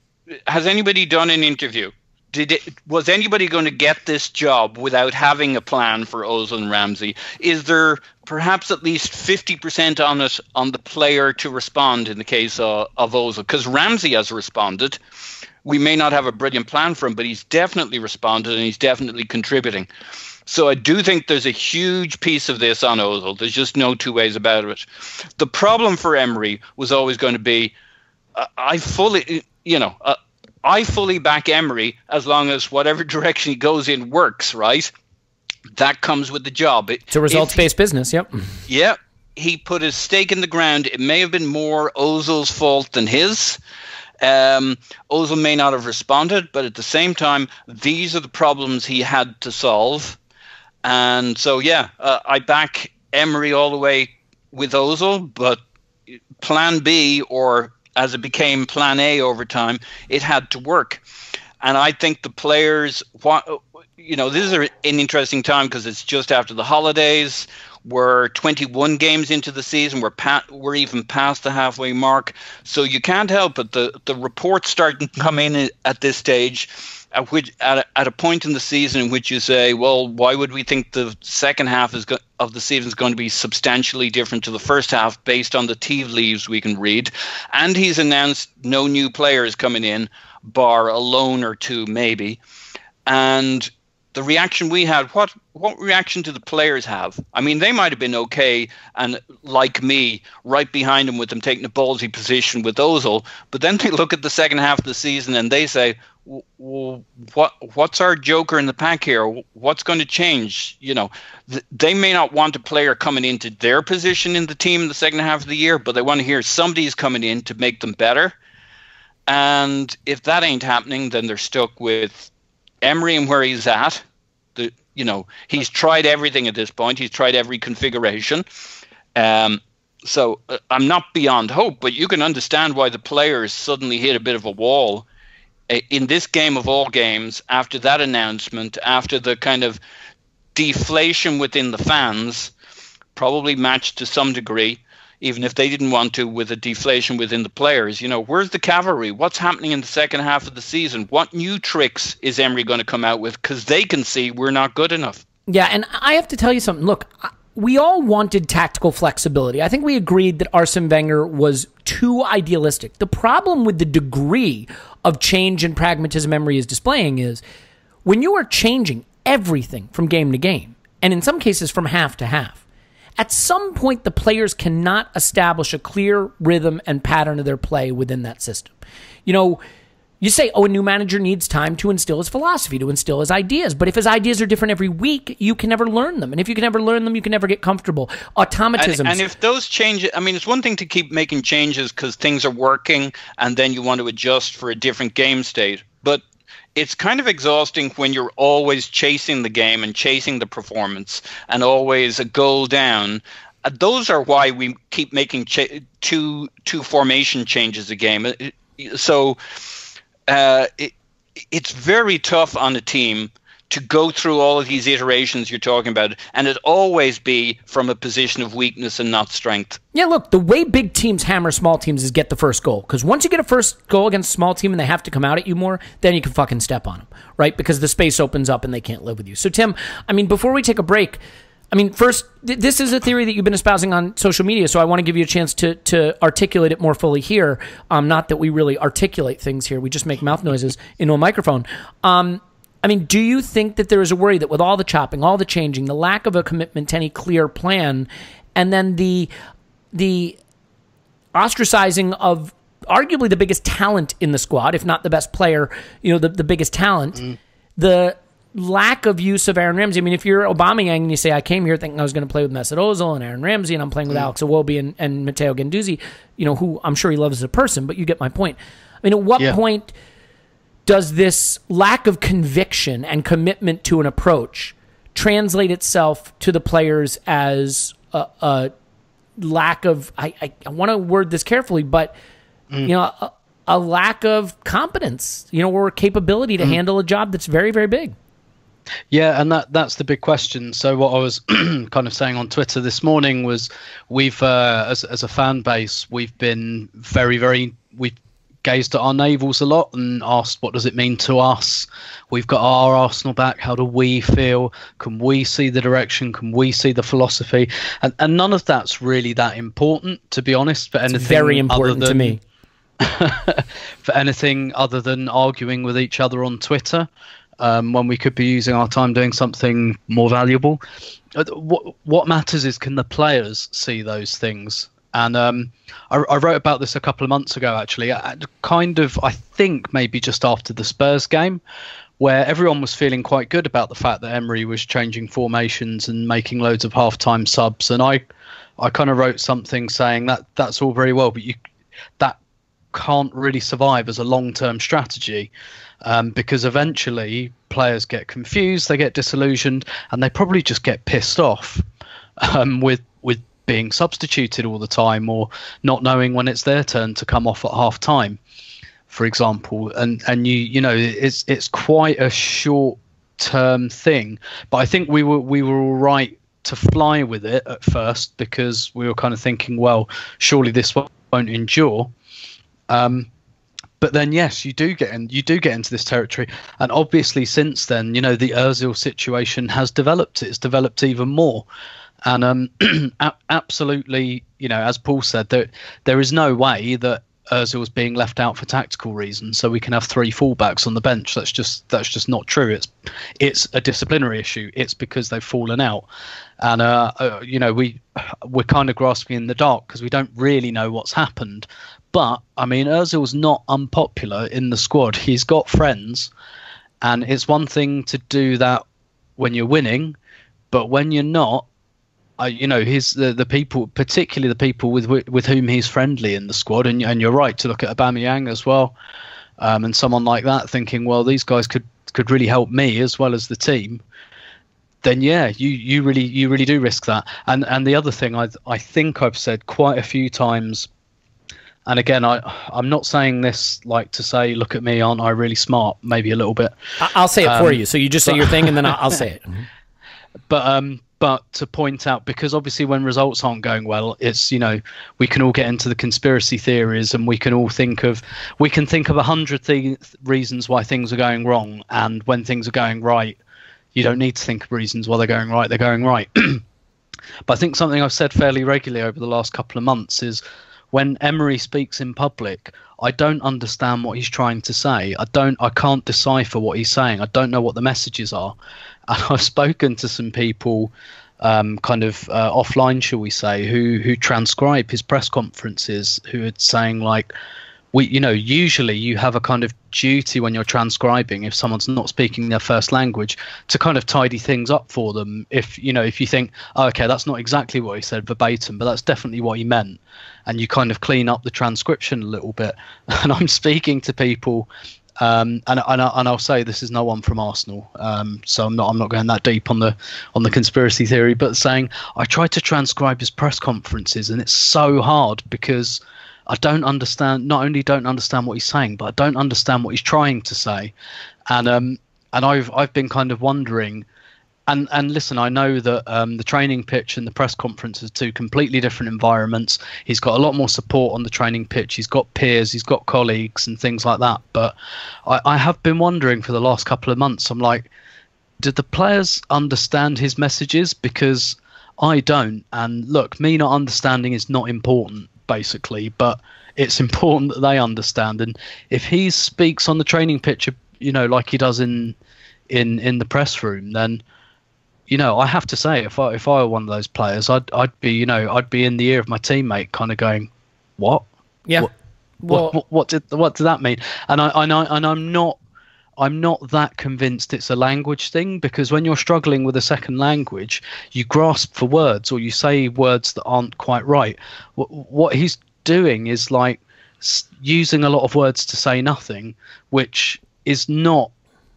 Speaker 4: has anybody done an interview? Was anybody going to get this job without having a plan for Ozil and Ramsey? Is there perhaps at least 50% on it on the player to respond in the case of Ozil? Because Ramsey has responded. We may not have a brilliant plan for him, but he's definitely responded and he's definitely contributing. So I do think there's a huge piece of this on Ozil. There's just no two ways about it. The problem for Emery was always going to be, I fully back Emery as long as whatever direction he goes in works, right? That comes with the job.
Speaker 2: It's a results-based business, yep.
Speaker 4: Yeah, he put his stake in the ground. It may have been more Ozil's fault than his. Ozil may not have responded, but at the same time, these are the problems he had to solve. And so, yeah, I back Emery all the way with Ozil, but plan B, or as it became plan A over time, it had to work. And I think the players, this is an interesting time because it's just after the holidays. We're 21 games into the season. We're even past the halfway mark. So you can't help it. The reports start to come in at this stage, at a point in the season in which you say, well, why would we think the second half of the season is going to be substantially different to the first half based on the tea leaves we can read? And he's announced no new players coming in, bar a loan or two maybe. And the reaction we had, what reaction do the players have? I mean, they might have been okay, and like me, right behind him with them taking a ballsy position with Ozil, but then they look at the second half of the season and they say, well, what's our joker in the pack here? What's going to change? You know, they may not want a player coming into their position in the team in the second half of the year, but they want to hear somebody's coming in to make them better. And if that ain't happening, then they're stuck with Emery and where he's at. He's tried everything at this point. He's tried every configuration. So I'm not beyond hope, but you can understand why the players suddenly hit a bit of a wall in this game of all games, after that announcement, after the kind of deflation within the fans, probably matched to some degree, even if they didn't want to, with a deflation within the players. You know, where's the cavalry? What's happening in the second half of the season? What new tricks is Emery going to come out with? Because they can see we're not good enough.
Speaker 2: Yeah, and I have to tell you something. Look, we all wanted tactical flexibility. I think we agreed that Arsene Wenger was too idealistic. The problem with the degree of change and pragmatism Emery is displaying is when you are changing everything from game to game, and in some cases from half to half, at some point the players cannot establish a clear rhythm and pattern of their play within that system. You know, you say, a new manager needs time to instill his philosophy, to instill his ideas. But if his ideas are different every week, you can never learn them. And if you can never learn them, you can never get comfortable. Automatism.
Speaker 4: And if those changes, I mean, it's one thing to keep making changes because things are working and then you want to adjust for a different game state. But it's kind of exhausting when you're always chasing the game and chasing the performance and always a goal down. Those are why we keep making two formation changes a game. It's very tough on a team to go through all of these iterations you're talking about, and it always be from a position of weakness and not strength.
Speaker 2: Yeah, look, the way big teams hammer small teams is get the first goal. Because once you get a first goal against a small team and they have to come out at you more, then you can fucking step on them, right? Because the space opens up and they can't live with you. So, Tim, I mean, before we take a break, I mean, first, this is a theory that you've been espousing on social media, so I want to give you a chance to articulate it more fully here. Not that we really articulate things here. We just make mouth noises into a microphone. I mean, do you think that there is a worry that with all the chopping, all the changing, the lack of a commitment to any clear plan, and then the ostracizing of arguably the biggest talent in the squad, if not the best player, you know, the biggest talent, the lack of use of Aaron Ramsey. I mean, if you're Aubameyang and you say, I came here thinking I was going to play with Mesut Ozil and Aaron Ramsey, and I'm playing with Alex Iwobi and Matteo Guendouzi, you know, who I'm sure he loves as a person, but you get my point. I mean, at what point does this lack of conviction and commitment to an approach translate itself to the players as a lack of, I want to word this carefully, but, you know, a lack of competence, you know, or capability to handle a job that's very, very big?
Speaker 3: Yeah, and that's the big question. So what I was kind of saying on Twitter this morning was we've, as a fan base, we've been we've gazed at our navels a lot and asked, what does it mean to us? We've got our Arsenal back. How do we feel? Can we see the direction? Can we see the philosophy? And none of that's really that important, to be honest. For anything,
Speaker 2: it's very important to me.
Speaker 3: For anything other than arguing with each other on Twitter, when we could be using our time doing something more valuable. What matters is, can the players see those things? And I wrote about this a couple of months ago, actually, I think maybe just after the Spurs game, where everyone was feeling quite good about the fact that Emery was changing formations and making loads of half-time subs. And I kind of wrote something saying that's all very well, but that can't really survive as a long-term strategy, because eventually players get confused, they get disillusioned, and they probably just get pissed off with being substituted all the time, or not knowing when it's their turn to come off at half time, for example. And you know, it's quite a short term thing, but I think we were all right to fly with it at first, because we were kind of thinking, well, surely this won't endure. But then, yes, you do get into this territory, and obviously since then, you know, the Ozil situation has developed. It's developed even more. And absolutely, you know, as Paul said, there is no way that Ozil's being left out for tactical reasons, so we can have 3 fullbacks on the bench. That's just not true. It's a disciplinary issue. It's because they've fallen out, and we're kind of grasping in the dark because we don't really know what's happened. But I mean, Ozil's not unpopular in the squad. He's got friends, and it's one thing to do that when you're winning, but when you're not, the people, particularly the people with whom he's friendly in the squad, and you're right to look at Aubameyang as well, and someone like that, thinking, well, these guys could really help me as well as the team. Then yeah, you really do risk that. And the other thing I think I've said quite a few times, and again, I'm not saying this like to say, look at me, aren't I really smart? Maybe a little bit.
Speaker 2: I'll say it for you. So you just say your thing, and then I'll say it.
Speaker 3: But to point out, because obviously when results aren't going well, it's, we can all get into the conspiracy theories, and we can think of 100 reasons why things are going wrong. And when things are going right, you don't need to think of reasons why they're going right. They're going right. But I think something I've said fairly regularly over the last couple of months is, when Emery speaks in public, I don't understand what he's trying to say. I can't decipher what he's saying. I don't know what the messages are. And I've spoken to some people offline, shall we say, who transcribe his press conferences, who are saying, like, usually you have a kind of duty when you're transcribing, if someone's not speaking their first language, to kind of tidy things up for them. If you think, oh, okay, that's not exactly what he said verbatim, but that's definitely what he meant, and you kind of clean up the transcription a little bit. And I'm speaking to people, and I'll say this is no one from Arsenal, so I'm not going that deep on the conspiracy theory, but saying I tried to transcribe his press conferences, and it's so hard because I don't understand. Not only don't understand what he's saying, but I don't understand what he's trying to say. And I've been kind of wondering. And listen, I know that the training pitch and the press conference are 2 completely different environments. He's got a lot more support on the training pitch. He's got peers, he's got colleagues and things like that. But I have been wondering for the last couple of months, I'm like, did the players understand his messages? Because I don't. And look, me not understanding is not important, basically, but it's important that they understand. And if he speaks on the training pitch, like he does in the press room, then I have to say, if I were one of those players, I'd be in the ear of my teammate, kind of going, what?
Speaker 2: Yeah.
Speaker 3: What did that mean? And I'm not that convinced it's a language thing, because when you're struggling with a second language, you grasp for words, or you say words that aren't quite right. What he's doing is like using a lot of words to say nothing, which is not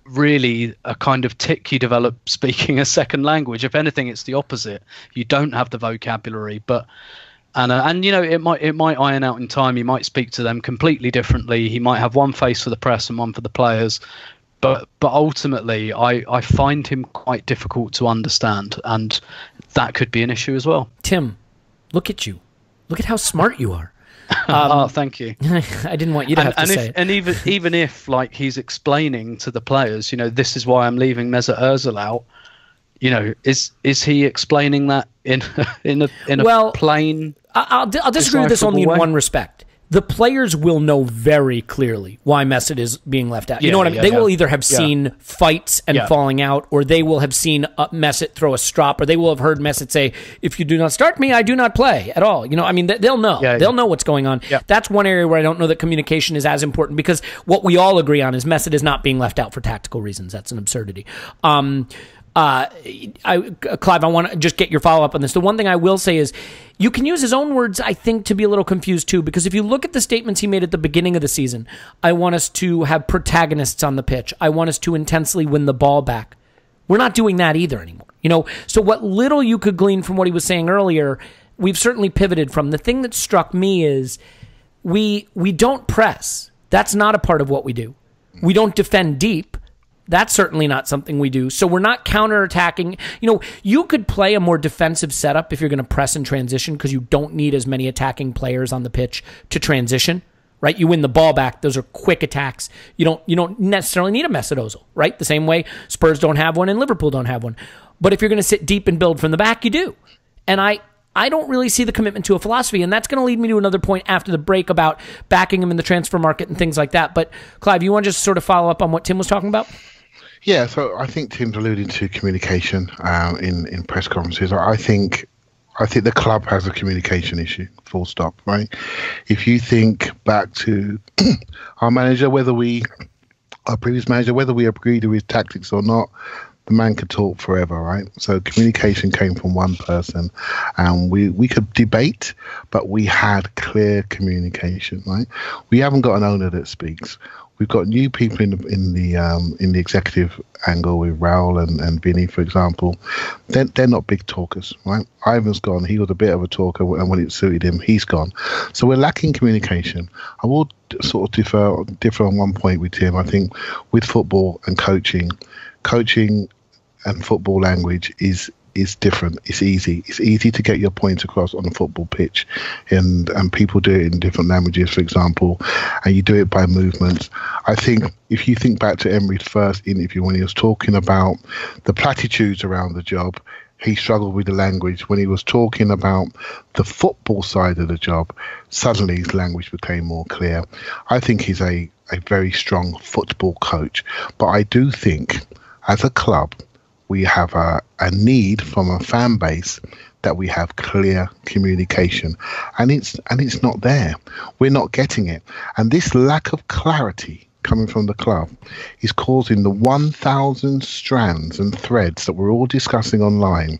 Speaker 3: really a kind of tick you develop speaking a second language. If anything, it's the opposite. You don't have the vocabulary. But it might iron out in time. He might speak to them completely differently. He might have one face for the press and one for the players. But ultimately, I find him quite difficult to understand, and that could be an issue as well.
Speaker 2: Tim, look at you. Look at how smart you are.
Speaker 3: Thank you.
Speaker 2: I didn't want you to have to say it.
Speaker 3: And even if, like, he's explaining to the players, this is why I'm leaving Mesut Ozil out, is he explaining that in a plain?
Speaker 2: I'll disagree with this only in one respect. The players will know very clearly why Mesut is being left out. You know what I mean? They will either have seen fights and falling out, or they will have seen Mesut throw a strop, or they will have heard Mesut say, if you do not start me, I do not play at all. They'll know. They'll know what's going on. Yeah. That's one area where I don't know that communication is as important, because what we all agree on is Mesut is not being left out for tactical reasons. That's an absurdity. Clive, I want to just get your follow-up on this. The one thing I will say is you can use his own words, I think, to be a little confused too, because if you look at the statements he made at the beginning of the season, I want us to have protagonists on the pitch. I want us to intensely win the ball back. We're not doing that either anymore. So what little you could glean from what he was saying earlier, we've certainly pivoted from. The thing that struck me is we don't press. That's not a part of what we do. We don't defend deep. That's certainly not something we do. So we're not counterattacking. You could play a more defensive setup if you're going to press and transition, because you don't need as many attacking players on the pitch to transition, right? You win the ball back. Those are quick attacks. You don't necessarily need a Mesut Ozil, right? The same way Spurs don't have one and Liverpool don't have one. But if you're going to sit deep and build from the back, you do. And I I don't really see the commitment to a philosophy, and that's going to lead me to another point after the break about backing him in the transfer market and things like that. But Clive, you want to just sort of follow up on what Tim was talking about?
Speaker 5: Yeah, so I think Tim's alluding to communication in press conferences. I think the club has a communication issue, full stop, right? If you think back to our manager, our previous manager, whether we agreed with his tactics or not, the man could talk forever, right? So communication came from one person, and we could debate, but we had clear communication, right? We haven't got an owner that speaks. We've got new people in the executive angle with Raul and Vinny, for example. They're not big talkers, right? Ivan's gone. He was a bit of a talker, and when it suited him, he's gone. So we're lacking communication. I will sort of differ on one point with Tim. I think with football and coaching and football language is different. It's easy. It's easy to get your points across on a football pitch, and people do it in different languages, for example, and you do it by movements. I think if you think back to Emery's first interview when he was talking about the platitudes around the job, he struggled with the language. When he was talking about the football side of the job, suddenly his language became more clear. I think he's a very strong football coach, but I do think as a club, we have a need from a fan base that we have clear communication, and it's not there. We're not getting it, and this lack of clarity coming from the club is causing the 1,000 strands and threads that we're all discussing online,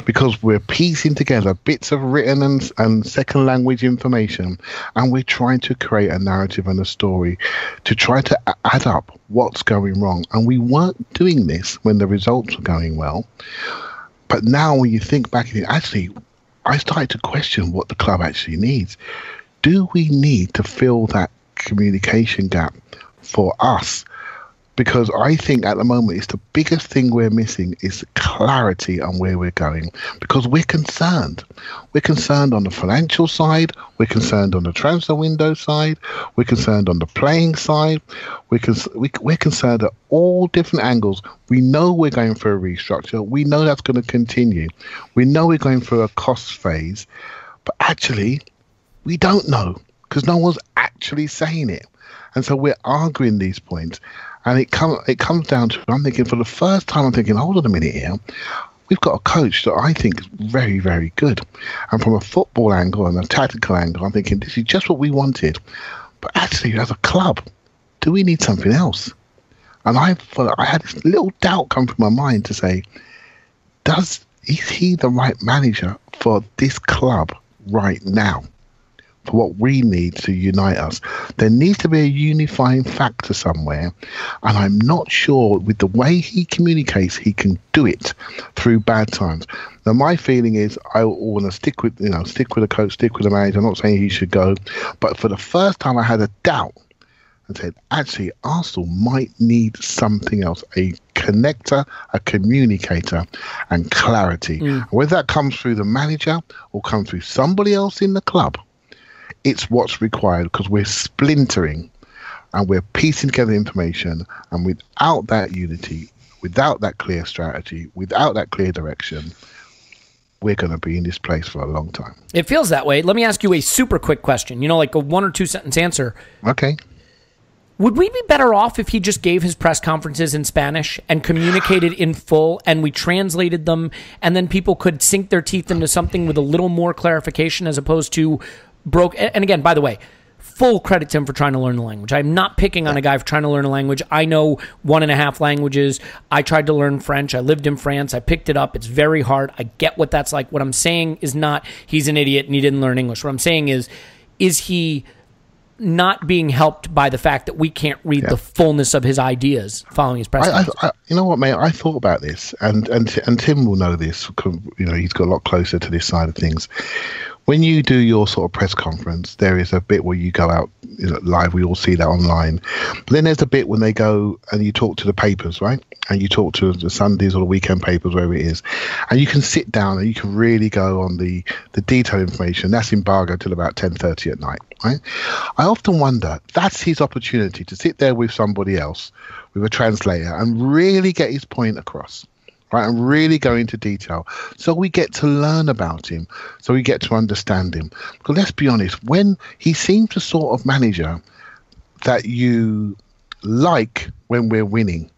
Speaker 5: because we're piecing together bits of written and second language information, and we're trying to create a narrative and a story to try to add up what's going wrong. And we weren't doing this when the results were going well. But now when you think back, actually, I started to question what the club actually needs. Do we need to fill that communication gap for us? Because I think at the moment it's the biggest thing we're missing is clarity on where we're going, because we're concerned. We're concerned on the financial side, we're concerned on the transfer window side, we're concerned on the playing side, we're concerned at all different angles. We know we're going for a restructure, we know that's going to continue, we know we're going through a cost phase, but actually we don't know, because no one's actually saying it. And so we're arguing these points, and it comes down to, I'm thinking, for the first time, I'm thinking, hold on a minute here. We've got a coach that I think is very, very good. And from a football angle and a tactical angle, I'm thinking, this is just what we wanted. But actually, as a club, do we need something else? And I had this little doubt come through my mind to say, is he the right manager for this club right now? For what we need to unite us. There needs to be a unifying factor somewhere, and I'm not sure with the way he communicates he can do it through bad times. Now my feeling is I want to stick with a coach, stick with a manager. I'm not saying he should go, but for the first time I had a doubt and said, actually Arsenal might need something else, a connector, a communicator, and clarity. Whether that comes through the manager or comes through somebody else in the club, it's what's required, because we're splintering and we're piecing together information, and without that unity, without that clear strategy, without that clear direction, we're going to be in this place for a long time.
Speaker 2: It feels that way. Let me ask you a super quick question, like a 1 or 2 sentence answer.
Speaker 5: Okay.
Speaker 2: Would we be better off if he just gave his press conferences in Spanish and communicated in full, and we translated them, and then people could sink their teeth into something with a little more clarification, as opposed to and again, by the way, full credit to him for trying to learn the language. I'm not picking on a guy for trying to learn a language. I know 1.5 languages. I tried to learn French. I lived in France. I picked it up. It's very hard. I get what that's like. What I'm saying is not he's an idiot and he didn't learn English. What I'm saying is he not being helped by the fact that we can't read the fullness of his ideas following his press conference?
Speaker 5: You know what, mate? I thought about this, and Tim will know this. He's got a lot closer to this side of things. When you do your sort of press conference, there is a bit where you go out live. We all see that online. But then there's a bit when they go and you talk to the papers, right? And you talk to the Sundays or the weekend papers, wherever it is. And you can sit down and you can really go on the detailed information. That's embargoed till about 10:30 at night, right? I often wonder, that's his opportunity to sit there with somebody else, with a translator, and really get his point across. right, and really go into detail. So we get to learn about him, so we get to understand him. Because let's be honest, when he seems the sort of manager that you like when we're winning,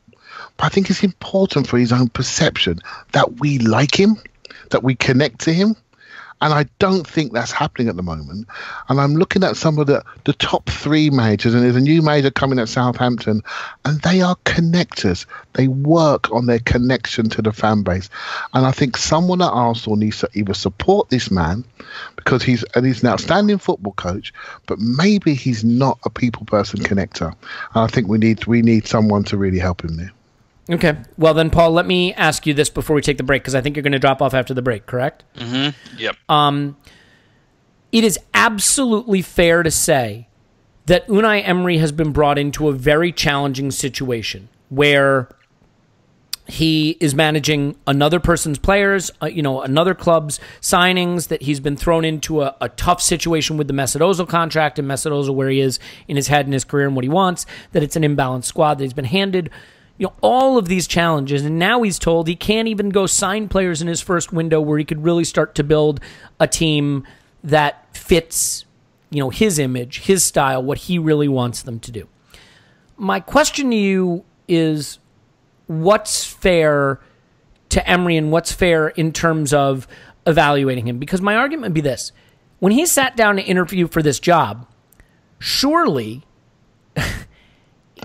Speaker 5: but I think it's important for his own perception that we like him, that we connect to him. And I don't think that's happening at the moment. And I'm looking at some of the top 3 managers, and there's a new manager coming at Southampton, and they are connectors. They work on their connection to the fan base. And I think someone at Arsenal needs to either support this man, because he's an outstanding football coach, but maybe he's not a people person connector. And I think we need someone to really help him there.
Speaker 2: Okay. Well, then, Paul, let me ask you this before we take the break, because I think you're going to drop off after the break, correct?
Speaker 4: Mm-hmm. Yep.
Speaker 2: It is absolutely fair to say that Unai Emery has been brought into a very challenging situation where he is managing another person's players, another club's signings, that he's been thrown into a tough situation with the Mesut Ozil contract, and Mesut Ozil where he is in his head and his career and what he wants, that it's an imbalanced squad, that he's been handed all of these challenges, and now he's told he can't even go sign players in his first window where he could really start to build a team that fits, his image, his style, what he really wants them to do. My question to you is, what's fair to Emery and what's fair in terms of evaluating him? Because my argument would be this. When he sat down to interview for this job, surely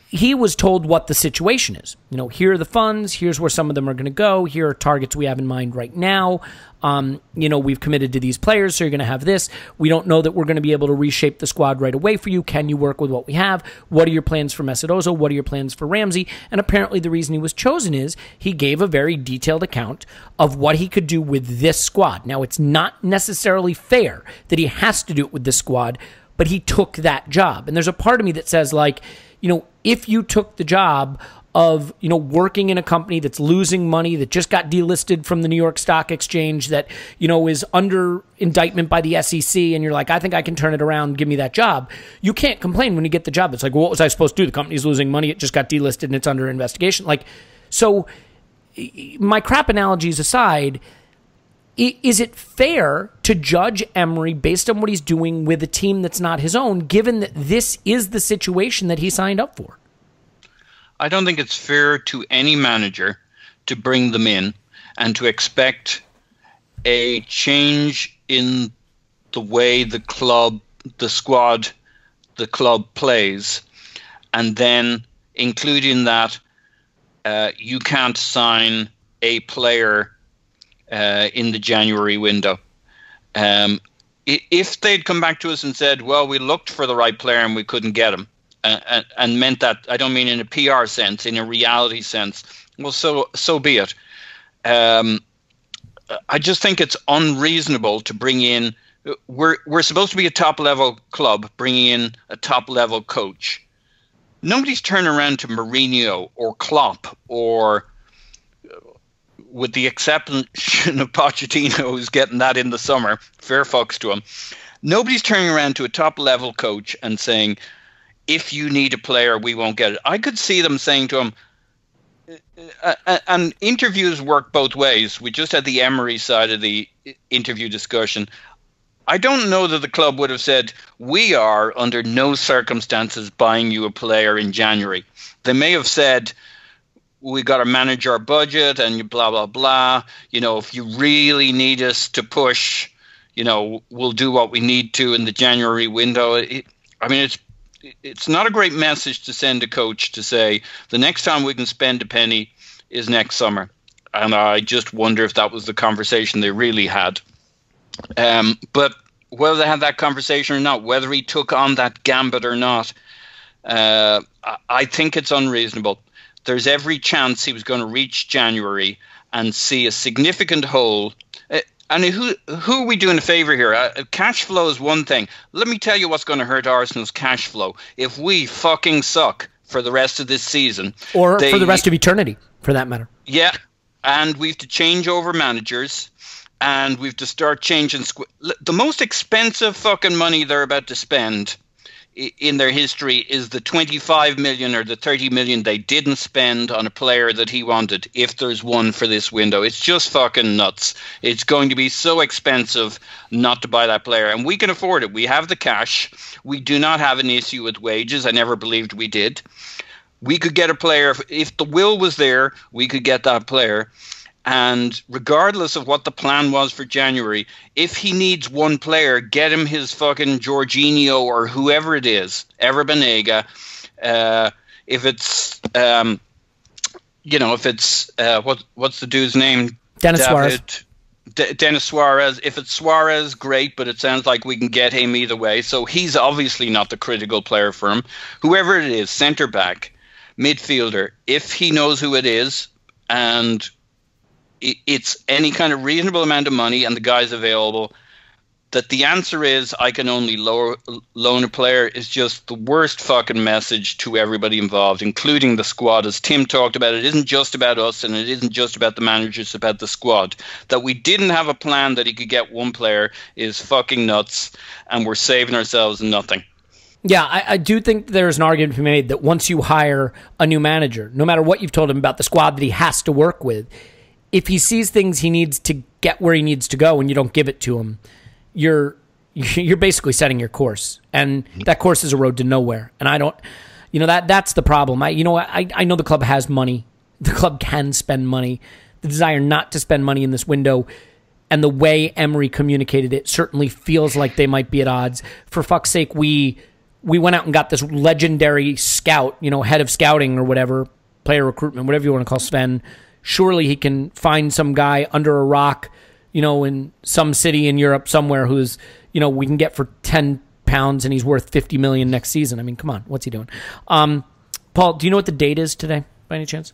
Speaker 2: he was told what the situation is. Here are the funds. Here's where some of them are going to go. Here are targets we have in mind right now. We've committed to these players, so you're going to have this. We don't know that we're going to be able to reshape the squad right away for you. Can you work with what we have? What are your plans for Mesut Ozil? What are your plans for Ramsey? And apparently the reason he was chosen is he gave a very detailed account of what he could do with this squad. Now, it's not necessarily fair that he has to do it with this squad, but he took that job. And there's a part of me that says, if you took the job of, working in a company that's losing money, that just got delisted from the New York Stock Exchange, that, is under indictment by the SEC, and you're like, I think I can turn it around, give me that job. You can't complain when you get the job. It's like, well, what was I supposed to do? The company's losing money. It just got delisted and it's under investigation. So my crap analogies aside, is it fair to judge Emery based on what he's doing with a team that's not his own, given that this is the situation that he signed up for?
Speaker 4: I don't think it's fair to any manager to bring them in and to expect a change in the way the club plays, and then including that you can't sign a player in the January window. If they'd come back to us and said, well, we looked for the right player and we couldn't get him, and meant that, I don't mean in a PR sense, in a reality sense, well, so be it. I just think it's unreasonable to bring in, we're supposed to be a top-level club, bringing in a top-level coach. Nobody's turning around to Mourinho or Klopp, or with the exception of Pochettino, who's getting that in the summer, fair fucks to him. Nobody's turning around to a top-level coach and saying, if you need a player, we won't get it. I could see them saying to him, and interviews work both ways. We just had the Emery side of the interview discussion. I don't know that the club would have said, we are under no circumstances buying you a player in January. They may have said, we got to manage our budget and blah, blah, blah. If you really need us to push, we'll do what we need to in the January window. It's not a great message to send a coach to say, the next time we can spend a penny is next summer. And I just wonder if that was the conversation they really had. But whether they had that conversation or not, whether he took on that gambit or not, I think it's unreasonable. There's every chance he was going to reach January and see a significant hole. And who are we doing a favour here? Cash flow is one thing. Let me tell you what's going to hurt Arsenal's cash flow. If we fucking suck for the rest of this season.
Speaker 2: Or for the rest of eternity, for that matter.
Speaker 4: Yeah, and we have to change over managers. And we have to start changing. The most expensive fucking money they're about to spend in their history is the 25 million or the 30 million they didn't spend on a player that he wanted, if there's one for this window. It's just fucking nuts. It's going to be so expensive not to buy that player. And we can afford it. We have the cash. We do not have an issue with wages. I never believed we did. We could get a player. If the will was there, we could get that player. And regardless of what the plan was for January, if he needs one player, get him his fucking Jorginho or whoever it is, Ever Banega. If it's, what's the dude's name?
Speaker 2: Dennis Suarez.
Speaker 4: Dennis Suarez. If it's Suarez, great, but it sounds like we can get him either way. So he's obviously not the critical player for him. Whoever it is, centre back, midfielder, if he knows who it is and it's any kind of reasonable amount of money and the guy's available, that the answer is I can only loan a player is just the worst fucking message to everybody involved, including the squad. As Tim talked about, it isn't just about us and it isn't just about the managers, it's about the squad. That we didn't have a plan that he could get one player is fucking nuts, and we're saving ourselves nothing.
Speaker 2: Yeah, I do think there's an argument to be made that once you hire a new manager, no matter what you've told him about the squad that he has to work with, if he sees things he needs to get where he needs to go and you don't give it to him, you're basically setting your course. And that course is a road to nowhere. And I don't, that's the problem. I know the club has money. The club can spend money. The desire not to spend money in this window and the way Emery communicated it certainly feels like they might be at odds. For fuck's sake, we went out and got this legendary scout, head of scouting or whatever, player recruitment, whatever you want to call Sven. Surely he can find some guy under a rock, in some city in Europe somewhere who's, we can get for £10 and he's worth 50 million next season. I mean, come on, what's he doing? Paul, do you know what the date is today, by any chance?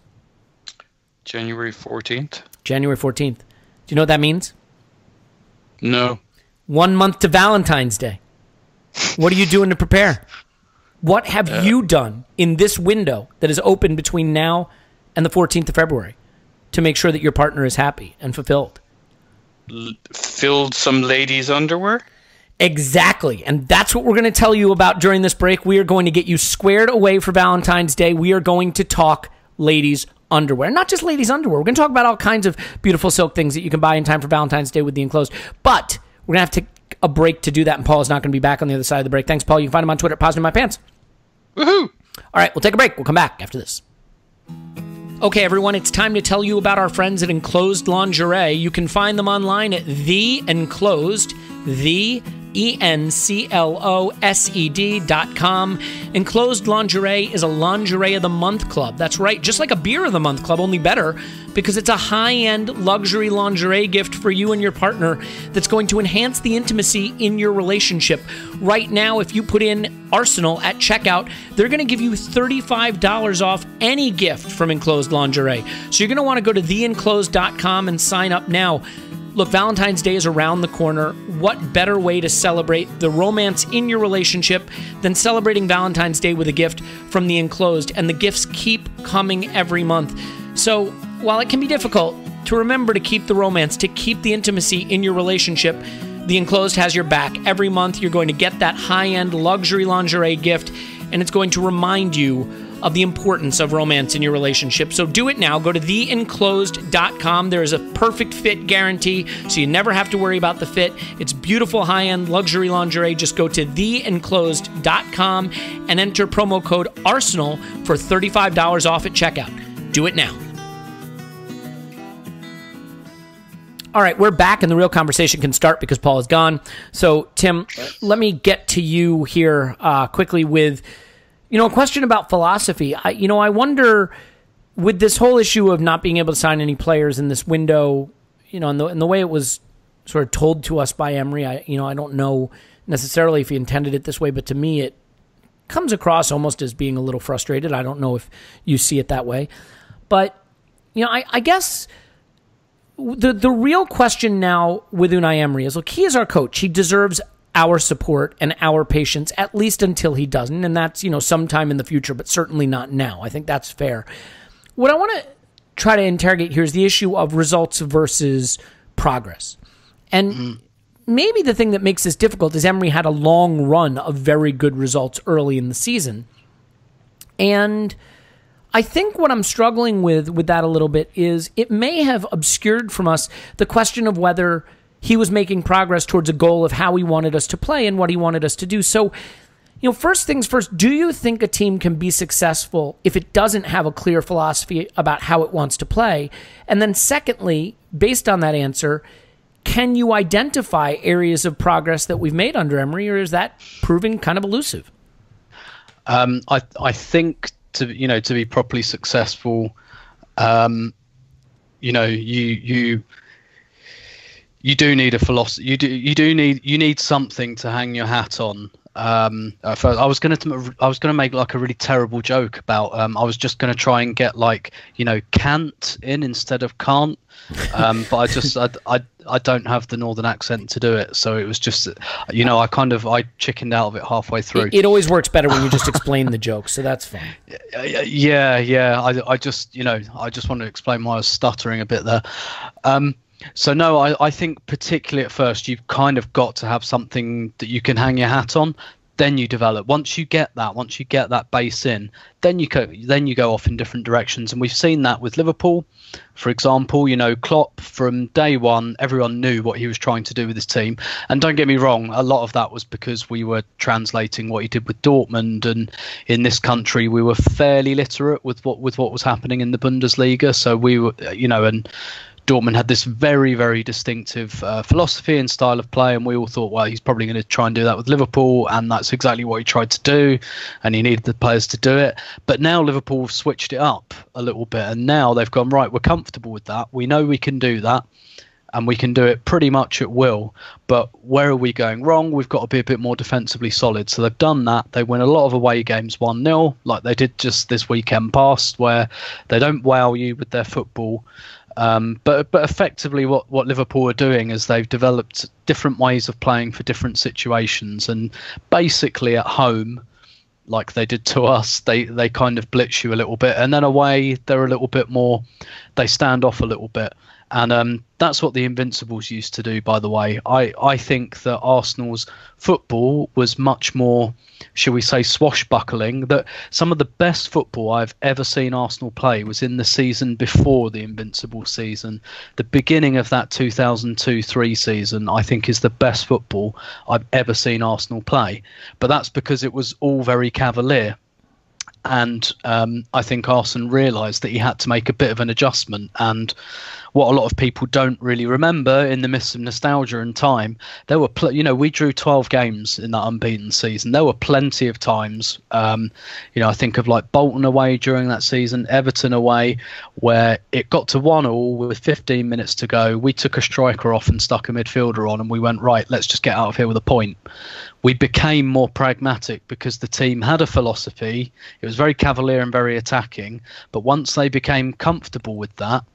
Speaker 4: January 14th.
Speaker 2: January 14th. Do you know what that means?
Speaker 4: No.
Speaker 2: 1 month to Valentine's Day. What are you doing to prepare? What have you done in this window that is open between now and the 14th of February to make sure that your partner is happy and fulfilled?
Speaker 4: Filled some ladies' underwear?
Speaker 2: Exactly. And that's what we're going to tell you about during this break. We are going to get you squared away for Valentine's Day. We are going to talk ladies' underwear. Not just ladies' underwear. We're going to talk about all kinds of beautiful silk things that you can buy in time for Valentine's Day with the Enclosed. But we're going to have to take a break to do that, and Paul is not going to be back on the other side of the break. Thanks, Paul. You can find him on Twitter at PositiveMyPants.
Speaker 4: Woohoo!
Speaker 2: All right, we'll take a break. We'll come back after this. Okay, everyone, it's time to tell you about our friends at Enclosed Lingerie. You can find them online at The Enclosed, ENCLOSED.com. Enclosed Lingerie is a Lingerie of the Month club. That's right, just like a Beer of the Month club, only better, because it's a high-end luxury lingerie gift for you and your partner that's going to enhance the intimacy in your relationship. Right now, if you put in Arsenal at checkout, they're going to give you $35 off any gift from Enclosed Lingerie. So you're going to want to go to theenclosed.com and sign up now. Look, Valentine's Day is around the corner. What better way to celebrate the romance in your relationship than celebrating Valentine's Day with a gift from The Enclosed? And the gifts keep coming every month. So while it can be difficult to remember to keep the romance, to keep the intimacy in your relationship, The Enclosed has your back. Every month you're going to get that high-end luxury lingerie gift, and it's going to remind you of the importance of romance in your relationship. So do it now. Go to theenclosed.com. There is a perfect fit guarantee, so you never have to worry about the fit. It's beautiful high-end luxury lingerie. Just go to theenclosed.com and enter promo code ARSENAL for $35 off at checkout. Do it now. All right, we're back, and the real conversation can start because Paul is gone. So, Tim, let me get to you here quickly with, a question about philosophy. I wonder, with this whole issue of not being able to sign any players in this window, and the way it was sort of told to us by Emery, I don't know necessarily if he intended it this way, but to me it comes across almost as being a little frustrated. I don't know if you see it that way. But, I guess the real question now with Unai Emery is, look, he is our coach. He deserves our support and our patience, at least until he doesn't, and that's, sometime in the future, but certainly not now. I think that's fair. What I want to try to interrogate here is the issue of results versus progress. And maybe the thing that makes this difficult is Emery had a long run of very good results early in the season. And I think what I'm struggling with that a little bit is it may have obscured from us the question of whether he was making progress towards a goal of how he wanted us to play and what he wanted us to do. So, first things first, do you think a team can be successful if it doesn't have a clear philosophy about how it wants to play? And then secondly, based on that answer, can you identify areas of progress that we've made under Emery, or is that proving kind of elusive?
Speaker 3: I think to be properly successful, you do need a philosophy. You need something to hang your hat on. First, I was gonna make like a really terrible joke about. I was just gonna try and get can't in instead of can't. But I don't have the northern accent to do it, so it was just I chickened out of it halfway through.
Speaker 2: It always works better when you just explain the joke, so that's fine.
Speaker 3: Yeah. I just wanted to explain why I was stuttering a bit there. So no, I think particularly at first you've kind of got to have something that you can hang your hat on. Then you develop. Once you get that base in, then you go off in different directions. And we've seen that with Liverpool, for example. Klopp from day one, everyone knew what he was trying to do with his team. And don't get me wrong, a lot of that was because we were translating what he did with Dortmund, and in this country we were fairly literate with what was happening in the Bundesliga. So we were, and Dortmund had this very, very distinctive philosophy and style of play, and we all thought, well, he's probably going to try and do that with Liverpool, and that's exactly what he tried to do, and he needed the players to do it. But now Liverpool have switched it up a little bit, and now they've gone, right, we're comfortable with that. We know we can do that, and we can do it pretty much at will. But where are we going wrong? We've got to be a bit more defensively solid. So they've done that. They win a lot of away games 1-0, like they did just this weekend past, where they don't wow you with their football. But effectively what Liverpool are doing is they've developed different ways of playing for different situations, and basically at home, like they did to us, they kind of blitz you a little bit, and then away they're a little bit more, they stand off a little bit. And that's what the Invincibles used to do, by the way. I think that Arsenal's football was much more, shall we say, swashbuckling. That some of the best football I've ever seen Arsenal play was in the season before the Invincible season. The beginning of that 2002-03 season, I think, is the best football I've ever seen Arsenal play. But that's because it was all very cavalier. And I think Arsene realised that he had to make a bit of an adjustment. And what a lot of people don't really remember in the midst of nostalgia and time, there were, we drew 12 games in that unbeaten season. There were plenty of times, I think of like Bolton away during that season, Everton away, where it got to 1-1 with 15 minutes to go. We took a striker off and stuck a midfielder on, and we went, right, let's just get out of here with a point. We became more pragmatic because the team had a philosophy. It was very cavalier and very attacking. But once they became comfortable with that,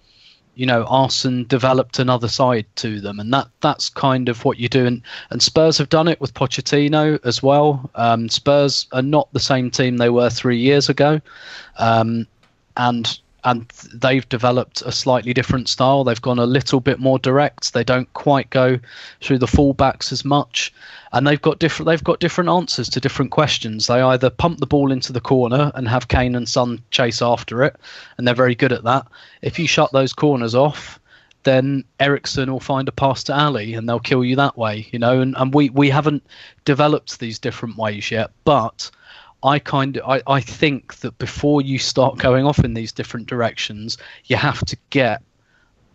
Speaker 3: Arsene developed another side to them. And that's kind of what you do. And Spurs have done it with Pochettino as well. Spurs are not the same team they were 3 years ago. And they've developed a slightly different style. They've gone a little bit more direct. They don't quite go through the fullbacks as much, and they've got different answers to different questions. They either pump the ball into the corner and have Kane and Son chase after it, and they're very good at that. If you shut those corners off, then Eriksen will find a pass to Ali, and they'll kill you that way. And we haven't developed these different ways yet, but I think that before you start going off in these different directions, you have to get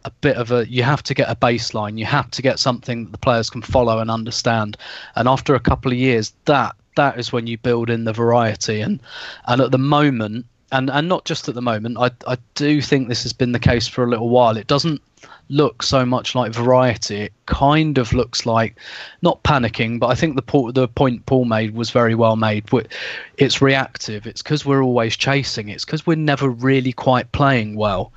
Speaker 3: a baseline. You have to get something that the players can follow and understand. And after a couple of years, that is when you build in the variety. And at the moment, and not just at the moment, I do think this has been the case for a little while. It doesn't look so much like variety. It kind of looks like, not panicking, but I think the point Paul made was very well made. It's reactive. It's because we're always chasing. It's because we're never really quite playing well.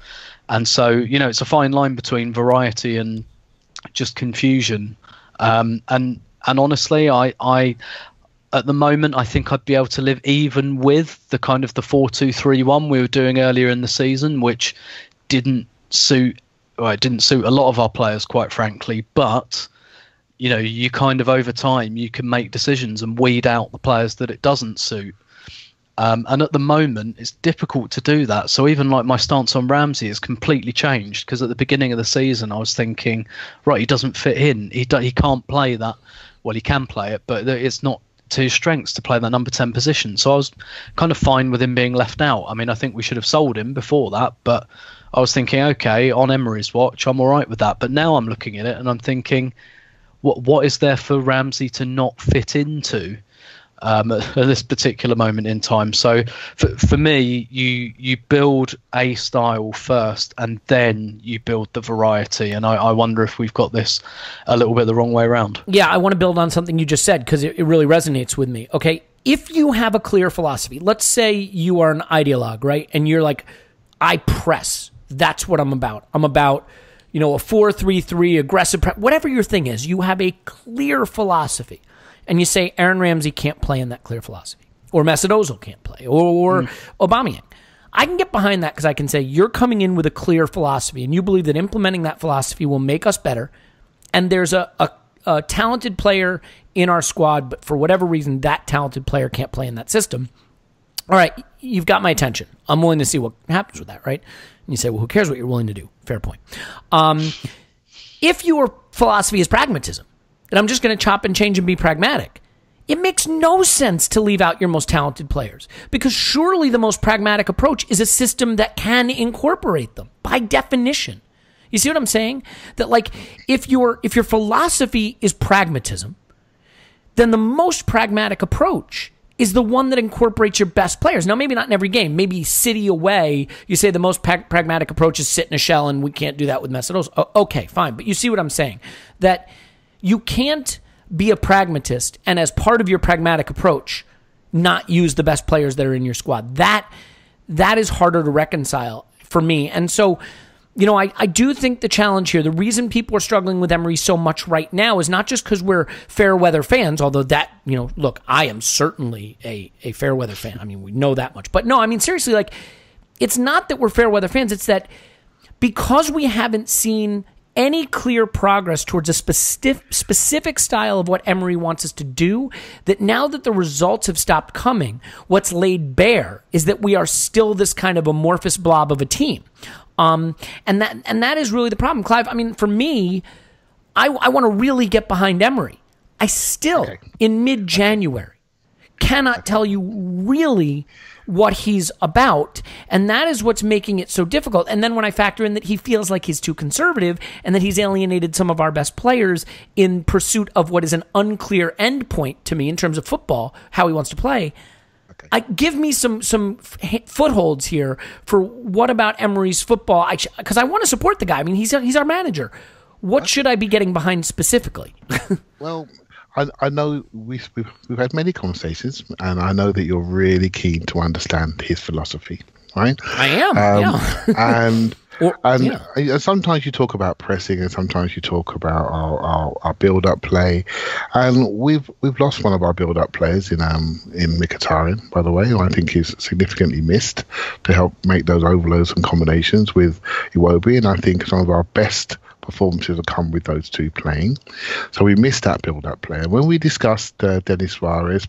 Speaker 3: And so, it's a fine line between variety and just confusion. And honestly, I at the moment, I think I'd be able to live even with the kind of the 4-2-3-1 we were doing earlier in the season, which didn't suit a lot of our players, quite frankly. But, you kind of over time you can make decisions and weed out the players that it doesn't suit. And at the moment, it's difficult to do that. So even like my stance on Ramsey has completely changed, because at the beginning of the season, I was thinking, right, he doesn't fit in. He can't play that. Well, he can play it, but it's not to his strengths to play that number 10 position. So I was kind of fine with him being left out. I mean, I think we should have sold him before that, but I was thinking, okay, on Emery's watch, I'm all right with that. But now I'm looking at it and I'm thinking, what is there for Ramsey to not fit into at this particular moment in time? So for me, you build a style first and then you build the variety. And I wonder if we've got this a little bit the wrong way around.
Speaker 2: Yeah, I want to build on something you just said because it really resonates with me. Okay, if you have a clear philosophy, let's say you are an ideologue, right? And you're like, I press. That's what I'm about. I'm about, a 4-3-3, aggressive, whatever your thing is. You have a clear philosophy. And you say Aaron Ramsey can't play in that clear philosophy, or Mesut Ozil can't play, or Aubameyang. I can get behind that because I can say you're coming in with a clear philosophy, and you believe that implementing that philosophy will make us better. And there's a talented player in our squad, but for whatever reason, that talented player can't play in that system. All right, you've got my attention. I'm willing to see what happens with that, right? And you say, well, who cares what you're willing to do? Fair point. If your philosophy is pragmatism, and I'm just going to chop and change and be pragmatic, it makes no sense to leave out your most talented players, because surely the most pragmatic approach is a system that can incorporate them by definition. You see what I'm saying? That like if your philosophy is pragmatism, then the most pragmatic approach is the one that incorporates your best players. Now, maybe not in every game. Maybe City away, you say the most pragmatic approach is sit in a shell, and we can't do that with Mesut Ozil. Okay, fine. But you see what I'm saying? That you can't be a pragmatist and as part of your pragmatic approach not use the best players that are in your squad. That is harder to reconcile for me. And so, I do think the challenge here, the reason people are struggling with Emery so much right now is not just because we're fair weather fans, although that, look, I am certainly a fair weather fan. I mean, we know that much. But no, I mean, seriously, like, it's not that we're fair weather fans. It's that because we haven't seen any clear progress towards a specific style of what Emery wants us to do, that now that the results have stopped coming, what's laid bare is that we are still this kind of amorphous blob of a team. And that is really the problem. Clive, I mean, for me, I want to really get behind Emery. I still, in mid-January, cannot tell you really what he's about, and that is what's making it so difficult. And then when I factor in that he feels like he's too conservative and that he's alienated some of our best players in pursuit of what is an unclear endpoint to me in terms of football, how he wants to play, give me some footholds here for what about Emery's football, because I want to support the guy. I mean, he's our manager. What should I be getting behind specifically?
Speaker 5: Well, I know we've had many conversations, and I know that you're really keen to understand his philosophy, right?
Speaker 2: I am, yeah.
Speaker 5: And sometimes you talk about pressing, and sometimes you talk about our build-up play, and we've lost one of our build-up players in Mkhitaryan, by the way, who I think he's significantly missed to help make those overloads and combinations with Iwobi, and I think some of our best performances have come with those two playing. So we missed that build-up player. When we discussed Denis Suarez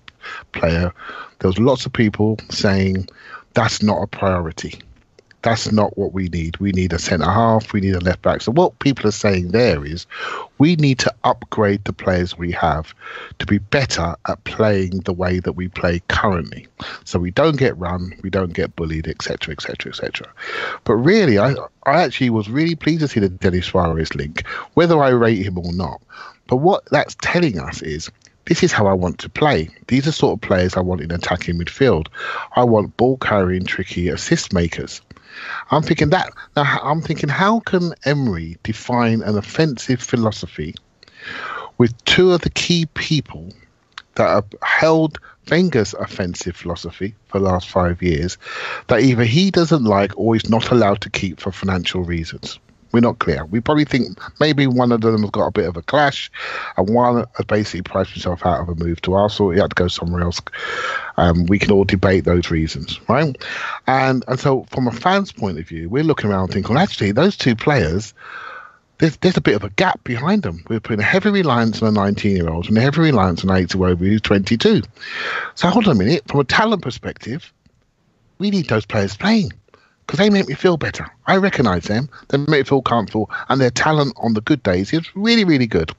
Speaker 5: player, there was lots of people saying that's not a priority. That's not what we need. We need a centre-half. We need a left-back. So what people are saying there is we need to upgrade the players we have to be better at playing the way that we play currently. So we don't get run, we don't get bullied, etc., etc., etc. But really, I actually was really pleased to see the Denis Suarez link, whether I rate him or not. But what that's telling us is this is how I want to play. These are sort of players I want in attacking midfield. I want ball-carrying, tricky assist makers. I'm thinking, how can Emery define an offensive philosophy with two of the key people that have held Wenger's offensive philosophy for the last 5 years that either he doesn't like or is not allowed to keep for financial reasons? We're not clear. We probably think maybe one of them has got a bit of a clash, and one has basically priced himself out of a move to Arsenal. He had to go somewhere else. We can all debate those reasons, right? And so from a fan's point of view, we're looking around thinking, well, actually, those two players, there's a bit of a gap behind them. We're putting a heavy reliance on a 19-year-old and a heavy reliance on an 8-year-old who's 22. So hold on a minute. From a talent perspective, we need those players playing because they make me feel better. I recognise them. They make me feel comfortable, and their talent on the good days is really, really good.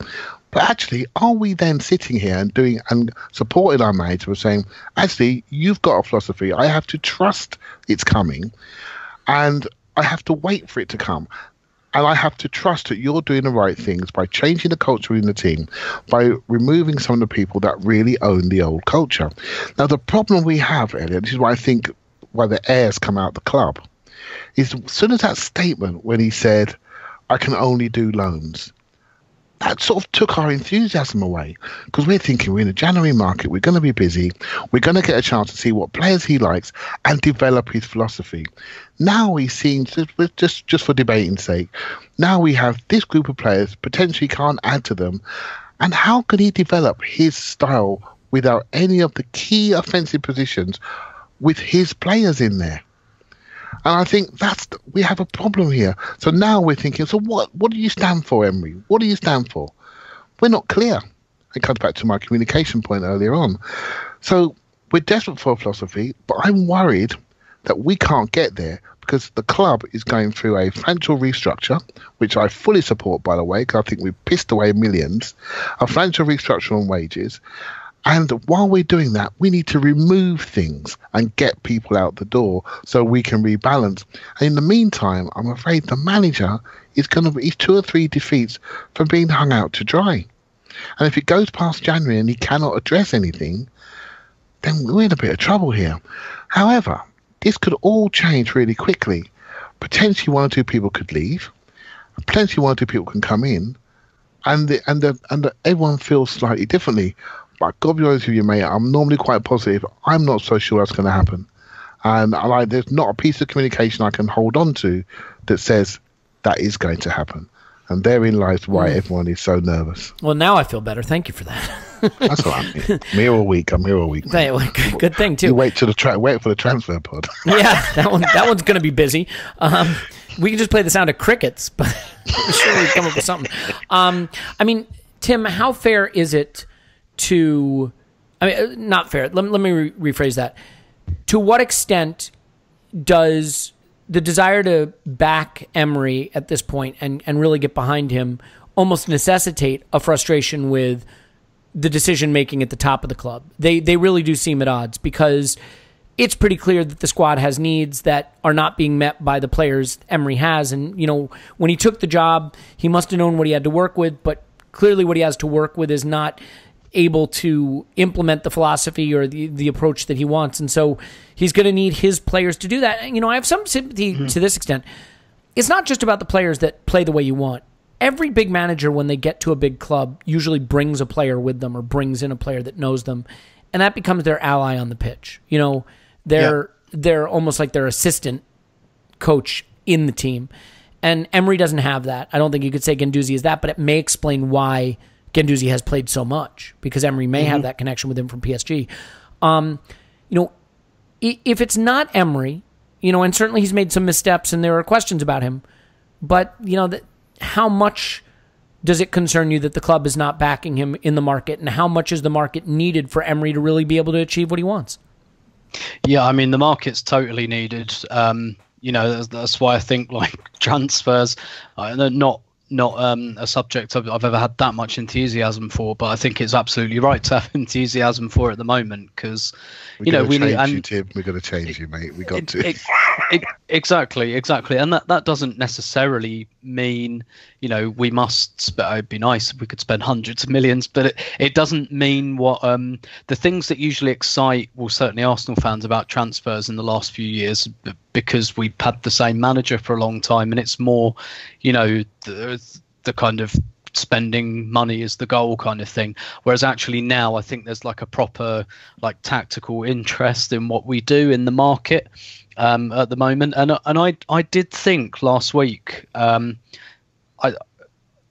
Speaker 5: But actually, are we then sitting here and supporting our manager by saying, actually, you've got a philosophy. I have to trust it's coming, and I have to wait for it to come. And I have to trust that you're doing the right things by changing the culture in the team, by removing some of the people that really own the old culture. Now, the problem we have, Elliot, this is why I think why the heirs come out of the club, is as soon as that statement when he said, I can only do loans, that sort of took our enthusiasm away, because we're thinking we're in a January market, we're going to be busy, we're going to get a chance to see what players he likes and develop his philosophy. Now he seems, just for debating's sake, now we have this group of players, potentially can't add to them, and how can he develop his style without any of the key offensive positions with his players in there? And I think we have a problem here. So now we're thinking, so what do you stand for, Emery? What do you stand for? We're not clear. It comes back to my communication point earlier on. So we're desperate for a philosophy, but I'm worried that we can't get there because the club is going through a financial restructure, which I fully support, by the way, because I think we've pissed away millions, a financial restructure on wages. And while we're doing that, we need to remove things and get people out the door so we can rebalance. And in the meantime, I'm afraid the manager is going to be 2 or 3 defeats from being hung out to dry. And if it goes past January and he cannot address anything, then we're in a bit of trouble here. However, this could all change really quickly. Potentially 1 or 2 people could leave. Potentially 1 or 2 people can come in, and everyone feels slightly differently. But I've got to be honest with you, mate, I'm normally quite positive. I'm not so sure that's going to happen. And there's not a piece of communication I can hold on to that says that is going to happen. And therein lies why everyone is so nervous.
Speaker 2: Well, now I feel better. Thank you for that.
Speaker 5: That's all right. I'm here all week.
Speaker 2: Good thing, too.
Speaker 5: You wait for the transfer pod.
Speaker 2: Yeah, that one's going to be busy. We can just play the sound of crickets, but I'm sure we come up with something. I mean, Tim, how fair is it to, I mean, not fair. Let me rephrase that. To what extent does the desire to back Emery at this point and really get behind him almost necessitate a frustration with the decision-making at the top of the club? They really do seem at odds because it's pretty clear that the squad has needs that are not being met by the players Emery has. And, you know, when he took the job, he must have known what he had to work with, but clearly what he has to work with is not able to implement the philosophy or the approach that he wants. And so he's going to need his players to do that. And, you know, I have some sympathy to this extent. It's not just about the players that play the way you want. Every big manager, when they get to a big club, usually brings a player with them or brings in a player that knows them. And that becomes their ally on the pitch. You know, they're almost like their assistant coach in the team. And Emery doesn't have that. I don't think you could say Guendouzi is that, but it may explain why Guendouzi has played so much, because Emery may have that connection with him from PSG. You know, if it's not Emery, you know, and certainly he's made some missteps and there are questions about him, but, you know, how much does it concern you that the club is not backing him in the market, and how much is the market needed for Emery to really be able to achieve what he wants?
Speaker 3: Yeah, I mean, the market's totally needed. You know, that's why I think like transfers, not a subject I've ever had that much enthusiasm for, but I think it's absolutely right to have enthusiasm for at the moment because, you know, we need.
Speaker 5: You, Tim. We're going to change you, mate. We got to.
Speaker 3: Exactly, and that doesn't necessarily mean, you know, we must. It'd be nice if we could spend hundreds of millions, but it doesn't mean what the things that usually excite, well, certainly Arsenal fans about transfers in the last few years, because we've had the same manager for a long time, and it's more, you know, the kind of spending money is the goal kind of thing. Whereas actually now I think there's like a proper like tactical interest in what we do in the market at the moment. And I did think last week,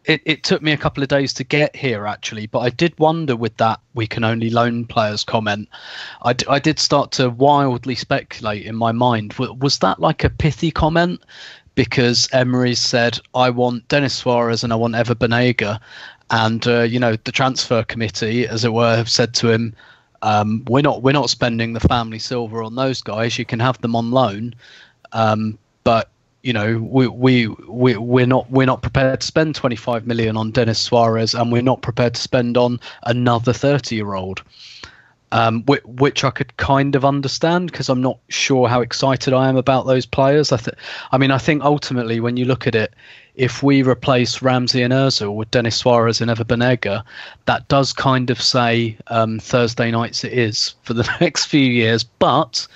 Speaker 3: it took me a couple of days to get here actually, but I did wonder with that we can only loan players comment. I did start to wildly speculate in my mind. Was that like a pithy comment? because Emery said, I want Denis Suarez and I want Ever Banega. And, the transfer committee, as it were, have said to him, we're not spending the family silver on those guys. You can have them on loan. But, we're not prepared to spend 25 million on Denis Suarez, and we're not prepared to spend on another 30-year-old. Which I could kind of understand, because I'm not sure how excited I am about those players. I think ultimately, when you look at it, if we replace Ramsey and Ozil with Denis Suarez and Ever Banega, that does kind of say Thursday nights it is for the next few years. But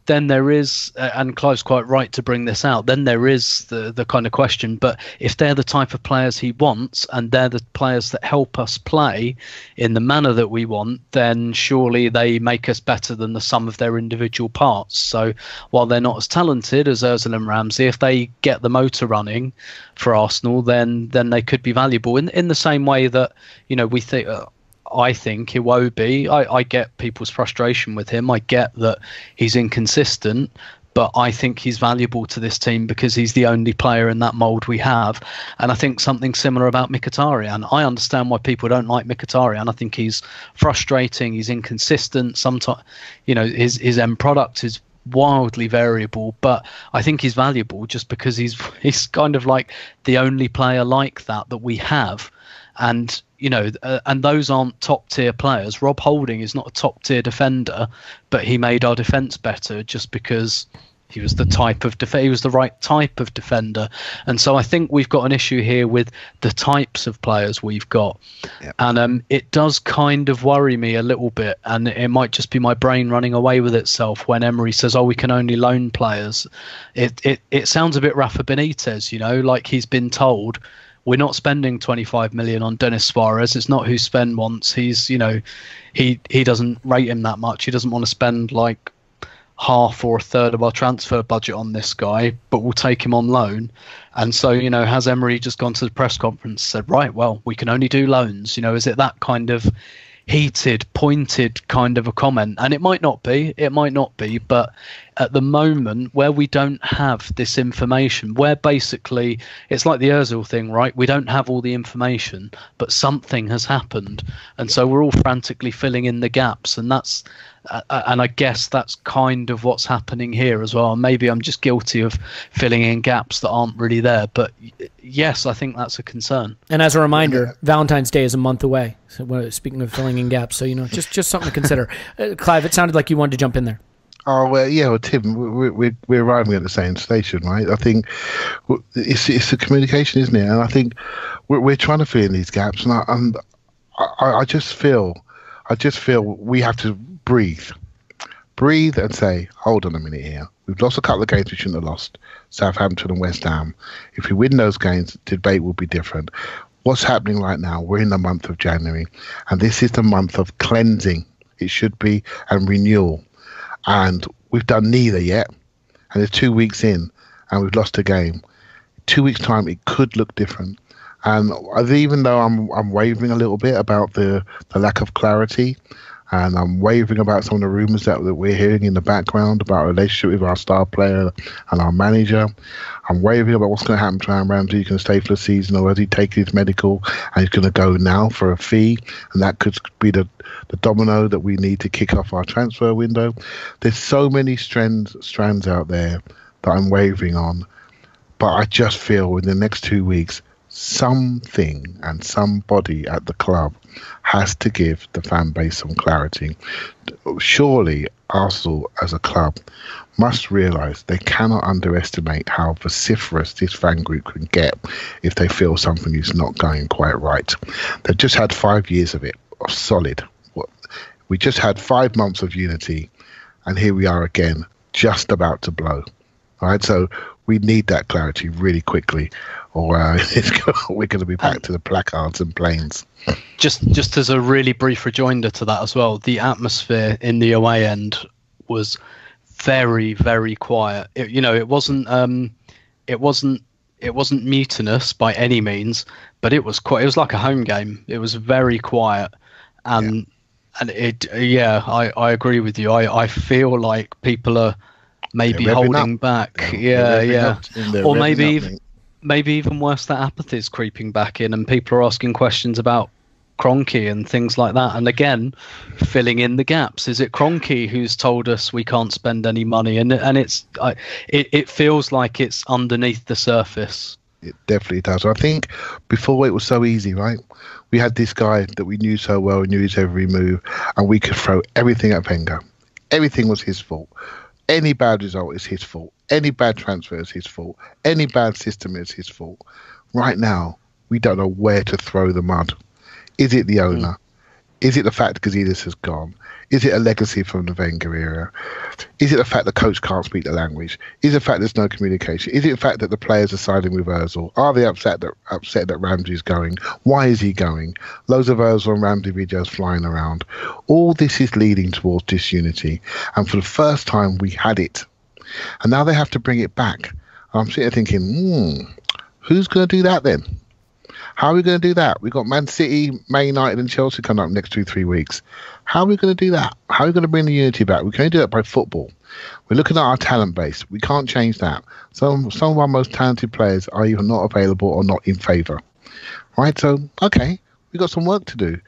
Speaker 3: then there is, and Clive's quite right to bring this out, then there is the kind of question, but if they're the type of players he wants and they're the players that help us play in the manner that we want, then surely they make us better than the sum of their individual parts. So while they're not as talented as Ozil and Ramsey, if they get the motor running for Arsenal, then they could be valuable in the same way that, we think... I think Iwobi, I get people's frustration with him. I get that he's inconsistent, but I think he's valuable to this team because he's the only player in that mould we have. And I think something similar about Mkhitaryan. I understand why people don't like Mkhitaryan. I think he's frustrating. He's inconsistent. Sometimes, his end product is wildly variable, but I think he's valuable just because he's kind of like the only player like that we have. And and those aren't top tier players. Rob Holding is not a top tier defender, but he made our defence better just because he was the right type of defender. And so I think we've got an issue here with the types of players we've got. Yep. And it does kind of worry me a little bit, and it might just be my brain running away with itself when Emery says, we can only loan players. It sounds a bit Rafa Benitez, like he's been told, we're not spending 25 million on Denis Suarez. It's not who Sven wants. He's, he doesn't rate him that much. He doesn't want to spend like half or a third of our transfer budget on this guy, but we'll take him on loan. And so, has Emery just gone to the press conference and said, right, well, we can only do loans? Is it that kind of heated, pointed kind of a comment? And it might not be, but at the moment where we don't have this information, where basically it's like the Ozil thing, right? We don't have all the information, but something has happened, and so we're all frantically filling in the gaps, and that's and I guess that's kind of what's happening here as well. Maybe I'm just guilty of filling in gaps that aren't really there, but yes, I think that's a concern.
Speaker 2: And as a reminder, Valentine's Day is a month away. So speaking of filling in gaps, so just something to consider. Clive, it sounded like you wanted to jump in there.
Speaker 5: Oh, well, yeah, well, Tim, we're arriving at the same station, right? I think it's the communication, isn't it? And I think we're trying to fill in these gaps, and I just feel we have to breathe and say, hold on a minute here. We've lost a couple of games we shouldn't have lost, Southampton and West Ham. If we win those games, the debate will be different. What's happening right now? We're in the month of January, and this is the month of cleansing. It should be, and renewal. And we've done neither yet. And it's 2 weeks in, and we've lost a game. 2 weeks' time, it could look different. And even though I'm wavering a little bit about the lack of clarity, and I'm wavering about some of the rumours that we're hearing in the background about our relationship with our star player and our manager, I'm wavering about what's going to happen to Aaron Ramsey. He's going to stay for the season, or has he taken his medical and he's going to go now for a fee, and that could be the domino that we need to kick off our transfer window. There's so many strands out there that I'm wavering on, but I just feel in the next 2 weeks, something and somebody at the club has to give the fan base some clarity. Surely Arsenal as a club must realise they cannot underestimate how vociferous this fan group can get if they feel something is not going quite right. They've just had 5 years of it, of solid. We just had 5 months of unity, and here we are again, just about to blow. All right, so we need that clarity really quickly, or we're going to be back to the placards and planes.
Speaker 3: Just as a really brief rejoinder to that as well, the atmosphere in the away end was very, very quiet. It wasn't mutinous by any means, but it was quite. It was like a home game. It was very quiet, and I agree with you. I feel like people are maybe
Speaker 5: They're revving
Speaker 3: holding
Speaker 5: up.
Speaker 3: back.
Speaker 5: They're revving
Speaker 3: Yeah.
Speaker 5: up, and they're
Speaker 3: Or
Speaker 5: revving
Speaker 3: maybe
Speaker 5: up,
Speaker 3: even,
Speaker 5: mate.
Speaker 3: maybe even worse, that apathy is creeping back in, and people are asking questions about Kroenke and things like that. And again, filling in the gaps. Is it Kroenke who's told us we can't spend any money? And it feels like it's underneath the surface.
Speaker 5: It definitely does. I think before it was so easy, right? We had this guy that we knew so well, knew his every move, and we could throw everything at Wenger. Everything was his fault. Any bad result is his fault. Any bad transfer is his fault. Any bad system is his fault. Right now, we don't know where to throw the mud. Is it the owner? Is it the fact Gazidis has gone? Is it a legacy from the Wenger era? Is it the fact the coach can't speak the language? Is it the fact there's no communication? Is it the fact that the players are siding with Ozil? Are they upset that Ramsey's going? Why is he going? Loads of Ozil and Ramsey videos flying around. All this is leading towards disunity. And for the first time, we had it. And now they have to bring it back. And I'm sitting there thinking, who's going to do that then? How are we going to do that? We've got Man City, Man United and Chelsea coming up next 2-3 weeks. How are we going to do that? How are we going to bring the unity back? We can only do that by football. We're looking at our talent base. We can't change that. Some of our most talented players are either not available or not in favour. Right? So, okay, we've got some work to do.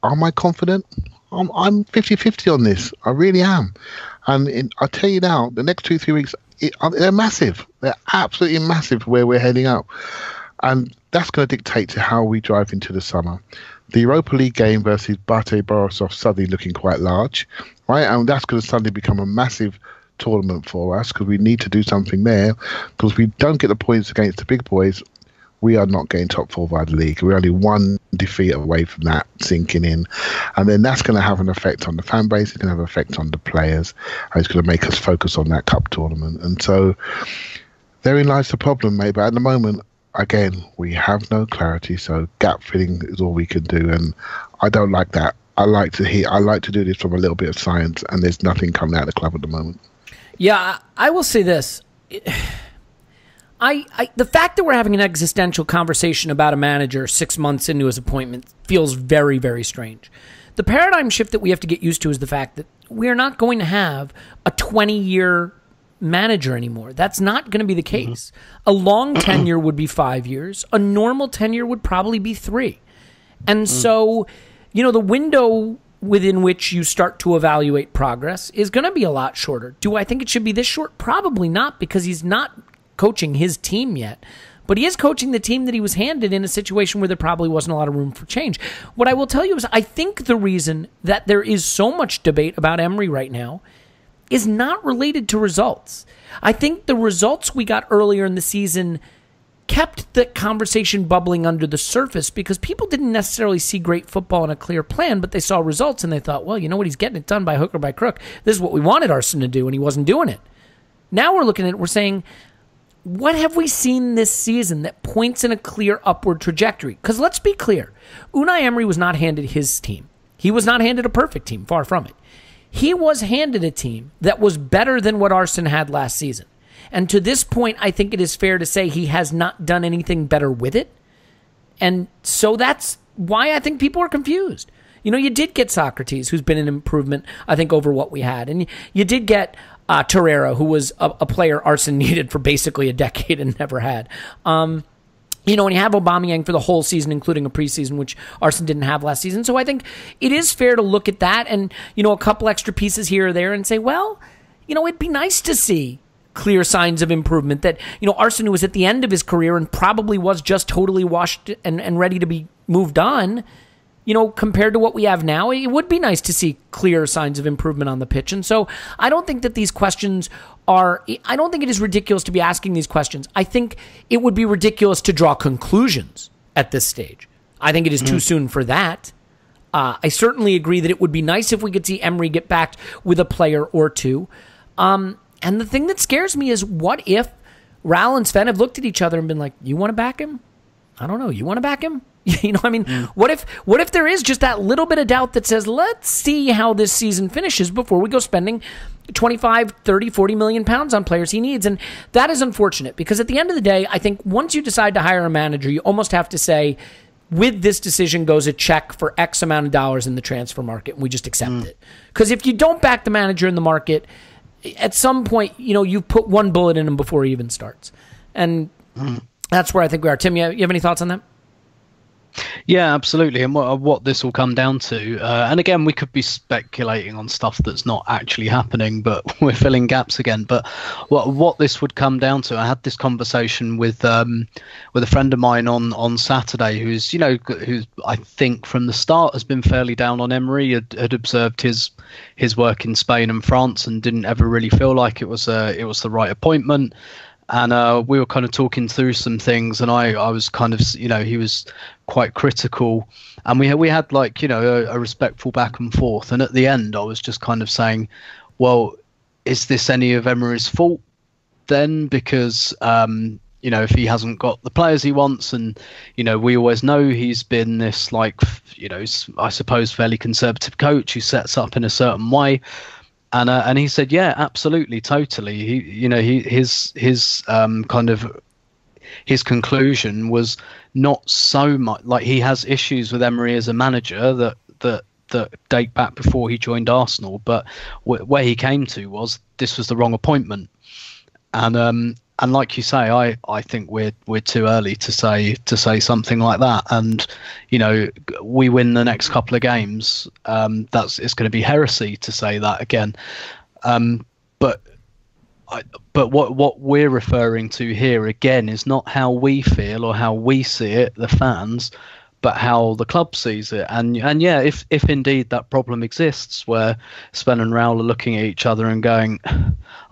Speaker 5: Am I confident? I'm 50-50 on this. I really am. And I'll tell you now, the next 2-3 weeks, they're massive. They're absolutely massive where we're heading up. And that's going to dictate to how we drive into the summer. The Europa League game versus Bate Borisov suddenly looking quite large, right? And that's going to suddenly become a massive tournament for us because we need to do something there. Because if we don't get the points against the big boys, we are not getting top four by the league. We're only one defeat away from that sinking in. And then that's going to have an effect on the fan base. It's going to have an effect on the players. And it's going to make us focus on that cup tournament. And so therein lies the problem, mate. But at the moment, again, we have no clarity, so gap filling is all we can do, and I don't like that. I like to do this from a little bit of science, and there's nothing coming out of the club at the moment.
Speaker 2: Yeah, I will say this. The fact that we're having an existential conversation about a manager 6 months into his appointment feels very, very strange. The paradigm shift that we have to get used to is the fact that we're not going to have a 20-year manager anymore. That's not going to be the case. A long tenure would be 5 years. A normal tenure would probably be 3. And so, the window within which you start to evaluate progress is going to be a lot shorter. Do I think it should be this short? Probably not, because he's not coaching his team yet. But he is coaching the team that he was handed in a situation where there probably wasn't a lot of room for change. What I will tell you is I think the reason that there is so much debate about Emery right now is not related to results. I think the results we got earlier in the season kept the conversation bubbling under the surface because people didn't necessarily see great football and a clear plan, but they saw results and they thought, well, you know what, he's getting it done by hook or by crook. This is what we wanted Arsene to do, and he wasn't doing it. Now we're looking at it, we're saying, what have we seen this season that points in a clear upward trajectory? Because let's be clear, Unai Emery was not handed his team. He was not handed a perfect team, far from it. He was handed a team that was better than what Arsene had last season. And to this point, I think it is fair to say he has not done anything better with it. And so that's why I think people are confused. You did get Socrates, who's been an improvement, I think, over what we had. And you did get Torreira, who was a player Arsene needed for basically a decade and never had. And you have Aubameyang for the whole season, including a preseason, which Arsene didn't have last season. So I think it is fair to look at that and, a couple extra pieces here or there and say, well, it'd be nice to see clear signs of improvement that, Arsene, who was at the end of his career and probably was just totally washed and ready to be moved on, compared to what we have now, it would be nice to see clear signs of improvement on the pitch. And so I don't think that these questions I don't think it is ridiculous to be asking these questions. I think it would be ridiculous to draw conclusions at this stage. I think it is too soon for that. I certainly agree that it would be nice if we could see Emery get backed with a player or two. And the thing that scares me is what if Raul and Sven have looked at each other and been like, you want to back him? I don't know. You want to back him? What if there is just that little bit of doubt that says, let's see how this season finishes before we go spending 25, 30, 40 million pounds on players he needs? And that is unfortunate because at the end of the day, I think once you decide to hire a manager, you almost have to say, with this decision goes a check for X amount of dollars in the transfer market, and we just accept it. Because if you don't back the manager in the market, at some point, you've put one bullet in him before he even starts. And that's where I think we are. Tim, you have any thoughts on that?
Speaker 3: Yeah, absolutely. And what this will come down to, and again, we could be speculating on stuff that's not actually happening, but we're filling gaps again. But what this would come down to, I had this conversation with a friend of mine on Saturday, who's I think from the start has been fairly down on Emery, had observed his work in Spain and France, and didn't ever really feel like it was the right appointment. And we were kind of talking through some things, and I was kind of, he was quite critical, and we had like, a respectful back and forth. And at the end, I was just kind of saying, well, is this any of Emery's fault then? Because, if he hasn't got the players he wants, and, we always know he's been this like, I suppose fairly conservative coach who sets up in a certain way. And he said, yeah, absolutely, totally. His conclusion was not so much like he has issues with Emery as a manager that date back before he joined Arsenal, but where he came to was this was the wrong appointment. And like you say, I think we're too early to say something like that. And we win the next couple of games. It's going to be heresy to say that again. But what we're referring to here again is not how we feel or how we see it, the fans, but how the club sees it. And yeah, if indeed that problem exists, where Sven and Raul are looking at each other and going,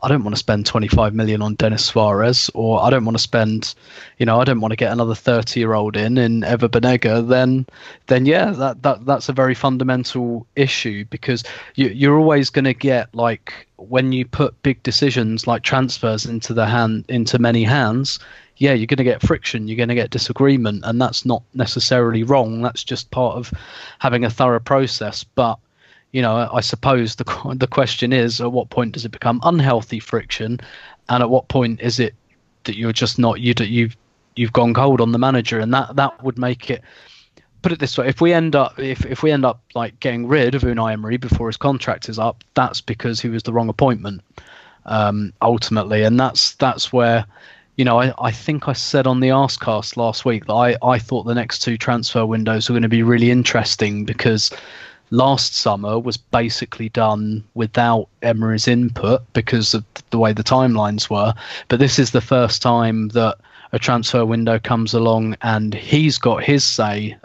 Speaker 3: I don't want to spend 25 million on Denis Suarez, or I don't want to spend, I don't want to get another 30-year-old in Ever Banega, then yeah, that's a very fundamental issue, because you're always going to get, like, when you put big decisions like transfers into many hands, yeah, you're going to get friction, you're going to get disagreement, and that's not necessarily wrong. That's just part of having a thorough process. But, I suppose the question is, at what point does it become unhealthy friction, and at what point is it that you're just not you've gone cold on the manager, and that would make it. Put it this way: if we end up like getting rid of Unai Emery before his contract is up, that's because he was the wrong appointment, ultimately, and that's where. I think I said on the Arsecast last week that I thought the next two transfer windows were going to be really interesting, because last summer was basically done without Emery's input because of the way the timelines were. But this is the first time that a transfer window comes along and he's got his say.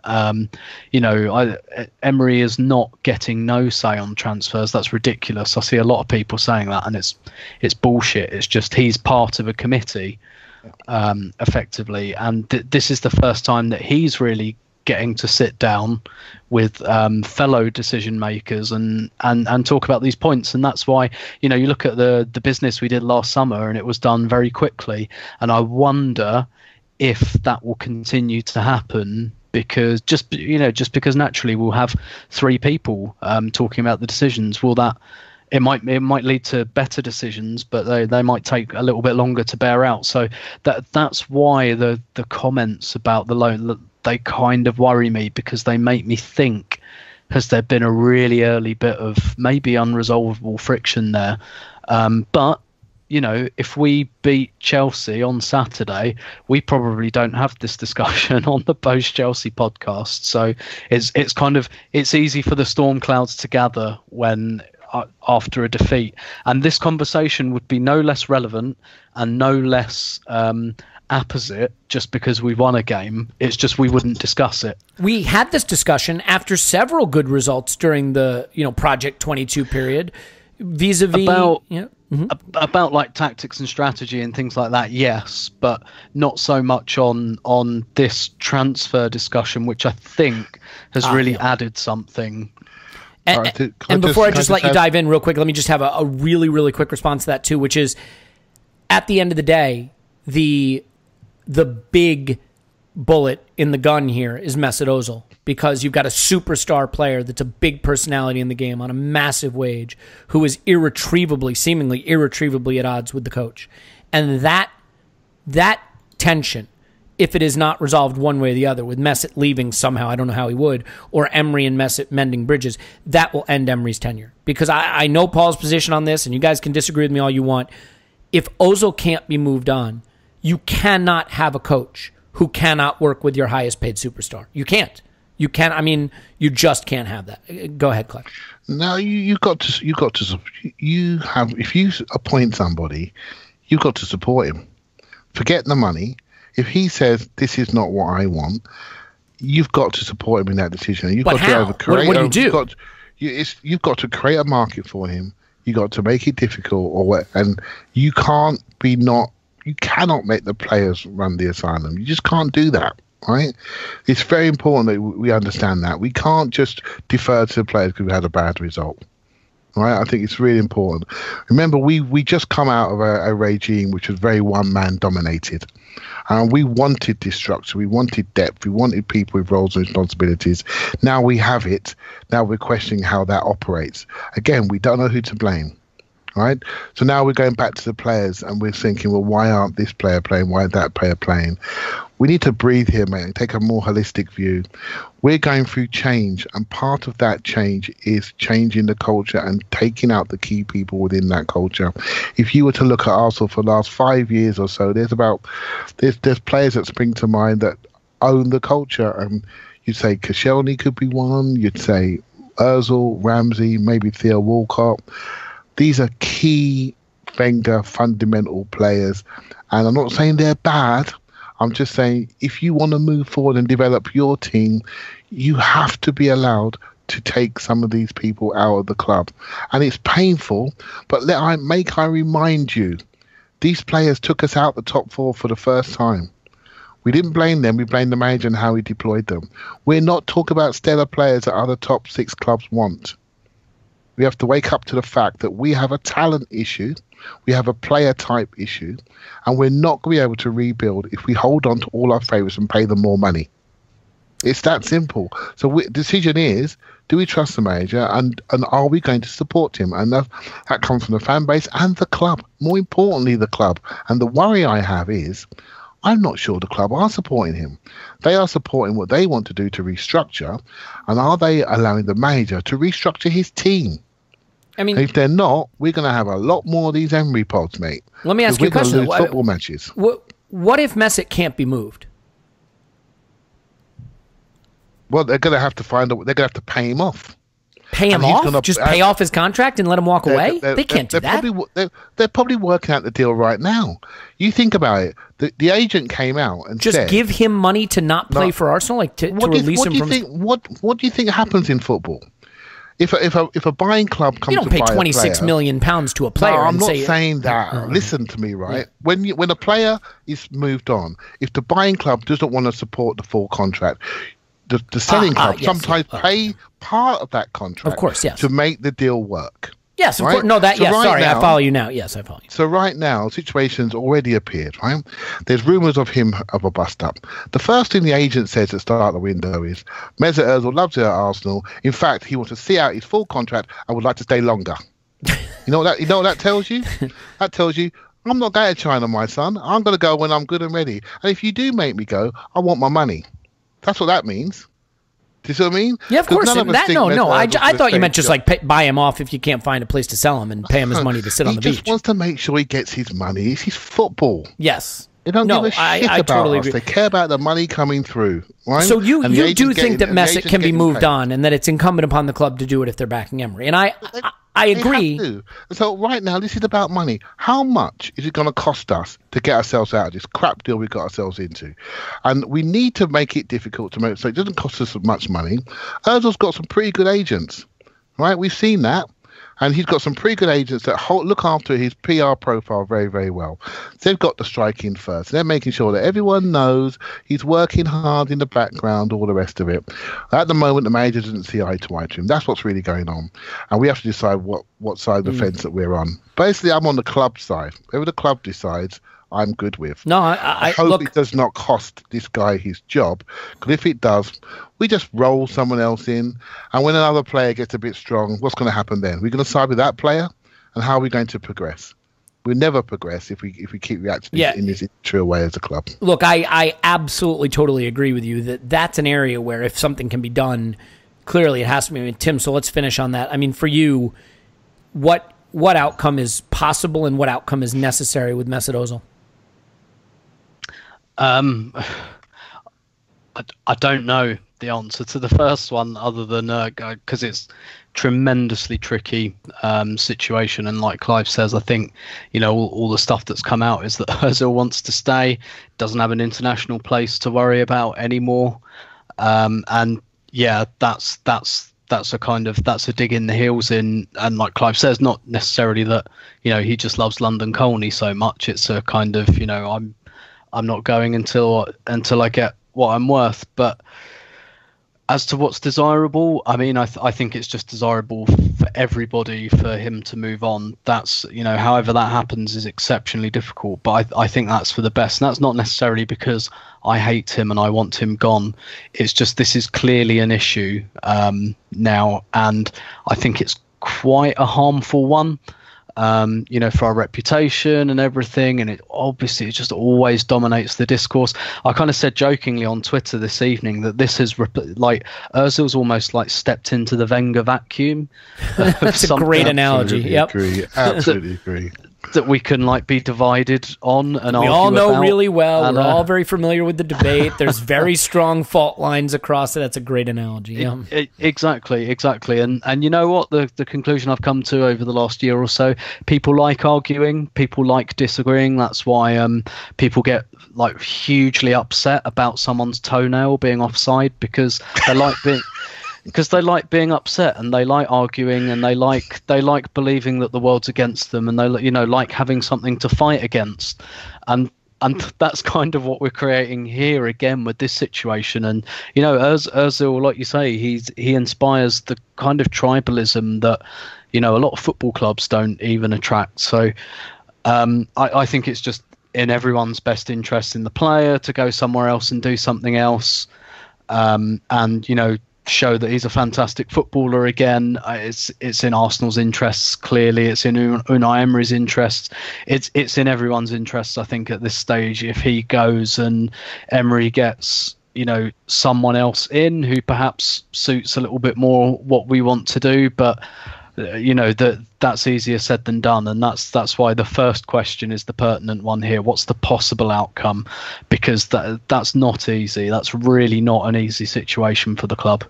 Speaker 3: Emery is not getting no say on transfers. That's ridiculous. I see a lot of people saying that, and it's bullshit. It's just he's part of a committee. Effectively, and this is the first time that he's really getting to sit down with fellow decision makers and talk about these points. And that's why you look at the business we did last summer, and it was done very quickly, and I wonder if that will continue to happen, because just because naturally we'll have three people talking about the decisions. Will that It might lead to better decisions, but they might take a little bit longer to bear out. So that's why the comments about the loan, they kind of worry me, because they make me think, has there been a really early bit of maybe unresolvable friction there? But if we beat Chelsea on Saturday, we probably don't have this discussion on the post Chelsea podcast. So it's easy for the storm clouds to gather when. After a defeat, and this conversation would be no less relevant and no less apposite just because we won a game. It's just we wouldn't discuss it.
Speaker 2: We had this discussion after several good results during the Project 22 period, vis-a-vis
Speaker 3: about like tactics and strategy and things like that. Yes, but not so much on this transfer discussion, which I think has really added something.
Speaker 2: And before I just let you dive in real quick, let me just have a really, really quick response to that too, which is, at the end of the day, the big bullet in the gun here is Mesut Ozil, because you've got a superstar player that's a big personality in the game on a massive wage, who is seemingly irretrievably at odds with the coach. And that tension if it is not resolved one way or the other, with Mesut leaving somehow, I don't know how he would, or Emery and Mesut mending bridges, that will end Emery's tenure. Because I know Paul's position on this, and you guys can disagree with me all you want. If Ozil can't be moved on, you cannot have a coach who cannot work with your highest paid superstar. You can't. You can't. I mean, you just can't have that. Go ahead, Clive.
Speaker 5: No, you got to. You have, if you appoint somebody, you've got to support him. Forget the money. If he says this is not what I want, you've got to support him in that decision. You've got
Speaker 2: how?
Speaker 5: to create.
Speaker 2: What do you do?
Speaker 5: You've got to create a market for him. You got to make it difficult, and you can't be not. You cannot make the players run the asylum. You just can't do that, right? It's very important that we understand that. We can't just defer to the players because we had a bad result. Right, I think it's really important. Remember, we just come out of a regime which was very one-man dominated. And we wanted this structure. We wanted depth. We wanted people with roles and responsibilities. Now we have it. Now we're questioning how that operates. Again, we don't know who to blame. Right? So now we're going back to the players and we're thinking, well, why aren't this player playing? Why is that player playing? We need to breathe here, mate, and take a more holistic view. We're going through change, and part of that change is changing the culture and taking out the key people within that culture. If you were to look at Arsenal for the last 5 years or so, there's players that spring to mind that own the culture. And you'd say Koscielny could be one. You'd say Ozil, Ramsey, maybe Theo Walcott. These are key Wenger fundamental players. And I'm not saying they're bad. I'm just saying if you want to move forward and develop your team, you have to be allowed to take some of these people out of the club. And it's painful, but I remind you, these players took us out the top four for the first time. We didn't blame them. We blamed the manager and how he deployed them. We're not talking about stellar players that other top six clubs want. We have to wake up to the fact that we have a talent issue, we have a player type issue, and we're not going to be able to rebuild if we hold on to all our favourites and pay them more money. It's that simple. So the decision is, do we trust the manager, and are we going to support him? And that comes from the fan base and the club. More importantly, the club. And the worry I have is, I'm not sure the club are supporting him. They are supporting what they want to do to restructure, and are they allowing the manager to restructure his team? I mean, if they're not, we're going to have a lot more of these Emery pods, mate.
Speaker 2: Let me ask you a question.
Speaker 5: Lose football matches.
Speaker 2: What if Mesut can't be moved?
Speaker 5: Well, they're going to have to they're going to have to pay him off.
Speaker 2: Pay him off? Just pay off his contract and let him walk away? They can't do that.
Speaker 5: They're probably working out the deal right now. You think about it. The agent came out and
Speaker 2: just
Speaker 5: said,
Speaker 2: give him money to not play for Arsenal, like to release him from.
Speaker 5: What do you think happens in football? If a buying club comes,
Speaker 2: you don't pay £26 million to a player.
Speaker 5: No, I'm not saying that. Listen to me, right? Yeah. When a player is moved on, if the buying club doesn't want to support the full contract, the selling club sometimes pay part of that contract,
Speaker 2: of course, yes,
Speaker 5: to make the deal work.
Speaker 2: Yes, of course. No, that. So yes, sorry, now, I follow you now. Yes, I follow you.
Speaker 5: So right now, situations already appeared. Right, there's rumours of him of a bust up. The first thing the agent says at the start of the window is, Mesut Ozil loves it at Arsenal. In fact, he wants to see out his full contract and would like to stay longer. You know what that tells you? That tells you, I'm not going to China, my son. I'm going to go when I'm good and ready. And if you do make me go, I want my money. That's what that means. Do you see what I mean?
Speaker 2: Yeah, of course. I thought you meant just like buy him off if you can't find a place to sell him and pay him his money to sit on the beach.
Speaker 5: He just wants to make sure he gets his money. It's his football.
Speaker 2: Yes.
Speaker 5: They don't give a shit about totally us. Agree. They care about the money coming through. Right?
Speaker 2: So you do think that Mesut can be moved on and that it's incumbent upon the club to do it if they're backing Emery. And I agree.
Speaker 5: So right now, this is about money. How much is it going to cost us to get ourselves out of this crap deal we got ourselves into? And we need to make it difficult to make so it doesn't cost us much money. Ozil's got some pretty good agents, right? We've seen that. And he's got some pretty good agents that look after his PR profile very, very well. So they've got the strike in first. They're making sure that everyone knows he's working hard in the background, all the rest of it. At the moment, the manager doesn't see eye to eye to him. That's what's really going on. And we have to decide what side of the fence that we're on. Basically, I'm on the club side. Whatever the club decides, I'm good with.
Speaker 2: No,
Speaker 5: I hope it does not cost this guy his job. Because if it does, we just roll someone else in. And when another player gets a bit strong, what's going to happen then? We're going to side with that player? And how are we going to progress? we'll never progress if we keep reacting in this immature way as a club.
Speaker 2: Look, I absolutely totally agree with you that that's an area where if something can be done, clearly it has to be. I mean, Tim, so let's finish on that. I mean, for you, what outcome is possible and what outcome is necessary with Mesut Ozil?
Speaker 3: I don't know the answer to the first one, other than because it's tremendously tricky situation, and like Clive says, I think all the stuff that's come out is that Ozil wants to stay, doesn't have an international place to worry about anymore, and yeah, that's a dig in the heels in, and like Clive says, not necessarily that he just loves London Colney so much. It's a kind of I'm not going until I get what I'm worth. But as to what's desirable, I mean, I think it's just desirable for everybody for him to move on. That's, however that happens is exceptionally difficult, but I think that's for the best. And that's not necessarily because I hate him and I want him gone. It's just this is clearly an issue now, and I think it's quite a harmful one. For our reputation and everything, and it just always dominates the discourse. I kind of said jokingly on Twitter this evening that this is like Ozil's almost like stepped into the Wenger vacuum.
Speaker 2: That's a great analogy. Yep,
Speaker 5: Absolutely agree.
Speaker 3: That we can be divided on and
Speaker 2: we
Speaker 3: argue
Speaker 2: all know
Speaker 3: about.
Speaker 2: really well. And, we're all very familiar with the debate. There's very strong fault lines across it. That's a great analogy. Yeah.
Speaker 3: Exactly. And you know what? The conclusion I've come to over the last year or so, people like arguing, people like disagreeing. That's why people get hugely upset about someone's toenail being offside, because they like being being upset, and they like arguing, and they like believing that the world's against them, and they like having something to fight against, and that's kind of what we're creating here again with this situation. And Ozil, like you say, he inspires the kind of tribalism that a lot of football clubs don't even attract. So I think it's just in everyone's best interest in the player to go somewhere else and do something else, and show that he's a fantastic footballer again. It's in Arsenal's interests, clearly. It's in Unai Emery's interests. It's in everyone's interests, I think, at this stage. If he goes and Emery gets someone else in who perhaps suits a little bit more what we want to do, but that's easier said than done, and that's why the first question is the pertinent one here. What's the possible outcome? Because that's not easy. That's really not an easy situation for the club.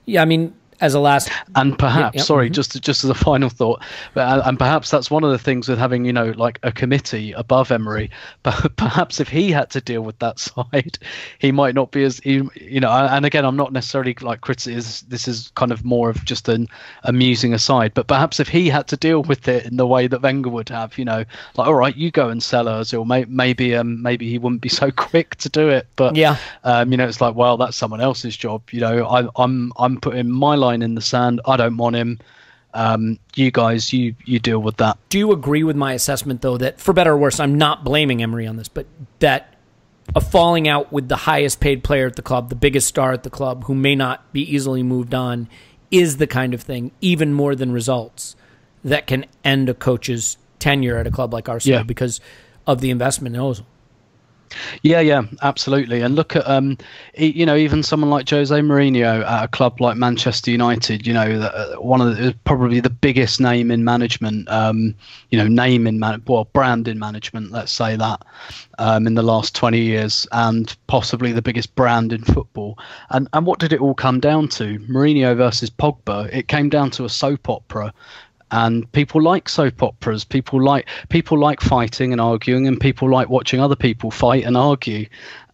Speaker 2: Yeah, I mean, as a last,
Speaker 3: and perhaps just as a final thought, and perhaps that's one of the things with having a committee above Emery. But perhaps if he had to deal with that side, he might not be as and again, I'm not necessarily criticism. This is kind of more of just an amusing aside. But perhaps if he had to deal with it in the way that Wenger would have, all right, you go and sell Ozil, maybe he wouldn't be so quick to do it. But it's well, that's someone else's job. I'm putting my line in the sand. I don't want him. You guys, you deal with that.
Speaker 2: Do you agree with my assessment, though, that for better or worse, I'm not blaming Emery on this, but that a falling out with the highest paid player at the club, the biggest star at the club, who may not be easily moved on, is the kind of thing, even more than results, that can end a coach's tenure at a club like Arsenal because of the investment in Ozil?
Speaker 3: Yeah, absolutely. And look at even someone like Jose Mourinho at a club like Manchester United. One of probably the biggest name in management. Brand in management. Let's say that in the last 20 years, and possibly the biggest brand in football. And what did it all come down to? Mourinho versus Pogba. It came down to a soap opera. And people like soap operas. People like fighting and arguing, and people like watching other people fight and argue.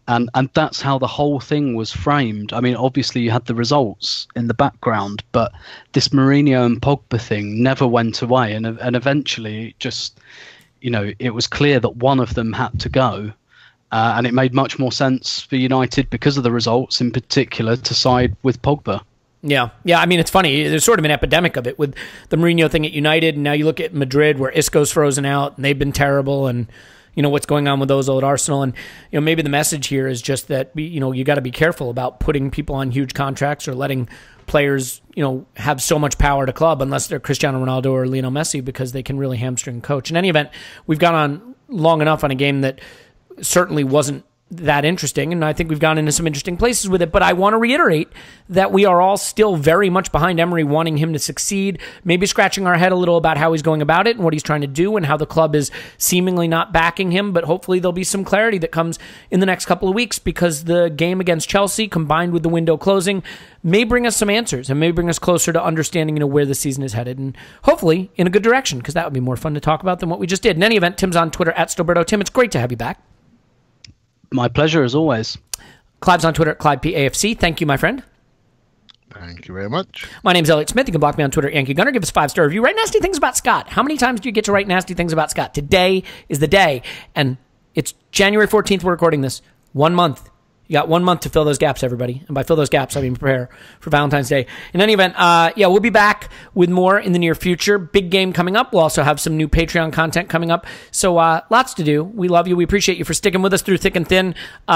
Speaker 3: And that's how the whole thing was framed. I mean, obviously you had the results in the background, but this Mourinho and Pogba thing never went away. And eventually just, it was clear that one of them had to go. And it made much more sense for United, because of the results in particular, to side with Pogba.
Speaker 2: Yeah. I mean, it's funny. There's sort of an epidemic of it with the Mourinho thing at United, and now you look at Madrid, where Isco's frozen out, and they've been terrible, and what's going on with Ozil at Arsenal. And, maybe the message here is just that, you got to be careful about putting people on huge contracts or letting players, have so much power to club unless they're Cristiano Ronaldo or Lionel Messi, because they can really hamstring coach. In any event, we've gone on long enough on a game that certainly wasn't that interesting, and I think we've gone into some interesting places with it, but I want to reiterate that we are all still very much behind Emery, wanting him to succeed, maybe scratching our head a little about how he's going about it and what he's trying to do and how the club is seemingly not backing him, but hopefully there'll be some clarity that comes in the next couple of weeks, because the game against Chelsea, combined with the window closing, may bring us some answers and may bring us closer to understanding, where the season is headed, and hopefully in a good direction, because that would be more fun to talk about than what we just did. In any event, Tim's on Twitter at Stoberto. Tim, it's great to have you back.
Speaker 3: My pleasure, as always.
Speaker 2: Clive's on Twitter at ClivePAFC. Thank you, my friend.
Speaker 5: Thank you very much.
Speaker 2: My name's Elliot Smith. You can block me on Twitter at Yankee Gunner. Give us a 5-star review. Write nasty things about Scott. How many times do you get to write nasty things about Scott? Today is the day. And it's January 14th. We're recording this. 1 month. You got 1 month to fill those gaps, everybody. And by fill those gaps, I mean prepare for Valentine's Day. In any event, we'll be back with more in the near future. Big game coming up. We'll also have some new Patreon content coming up. So lots to do. We love you. We appreciate you for sticking with us through thick and thin,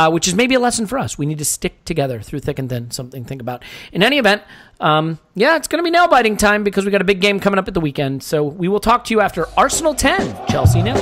Speaker 2: which is maybe a lesson for us. We need to stick together through thick and thin. Something to think about. In any event, it's going to be nail-biting time, because we got a big game coming up at the weekend. So we will talk to you after Arsenal 10, Chelsea 0.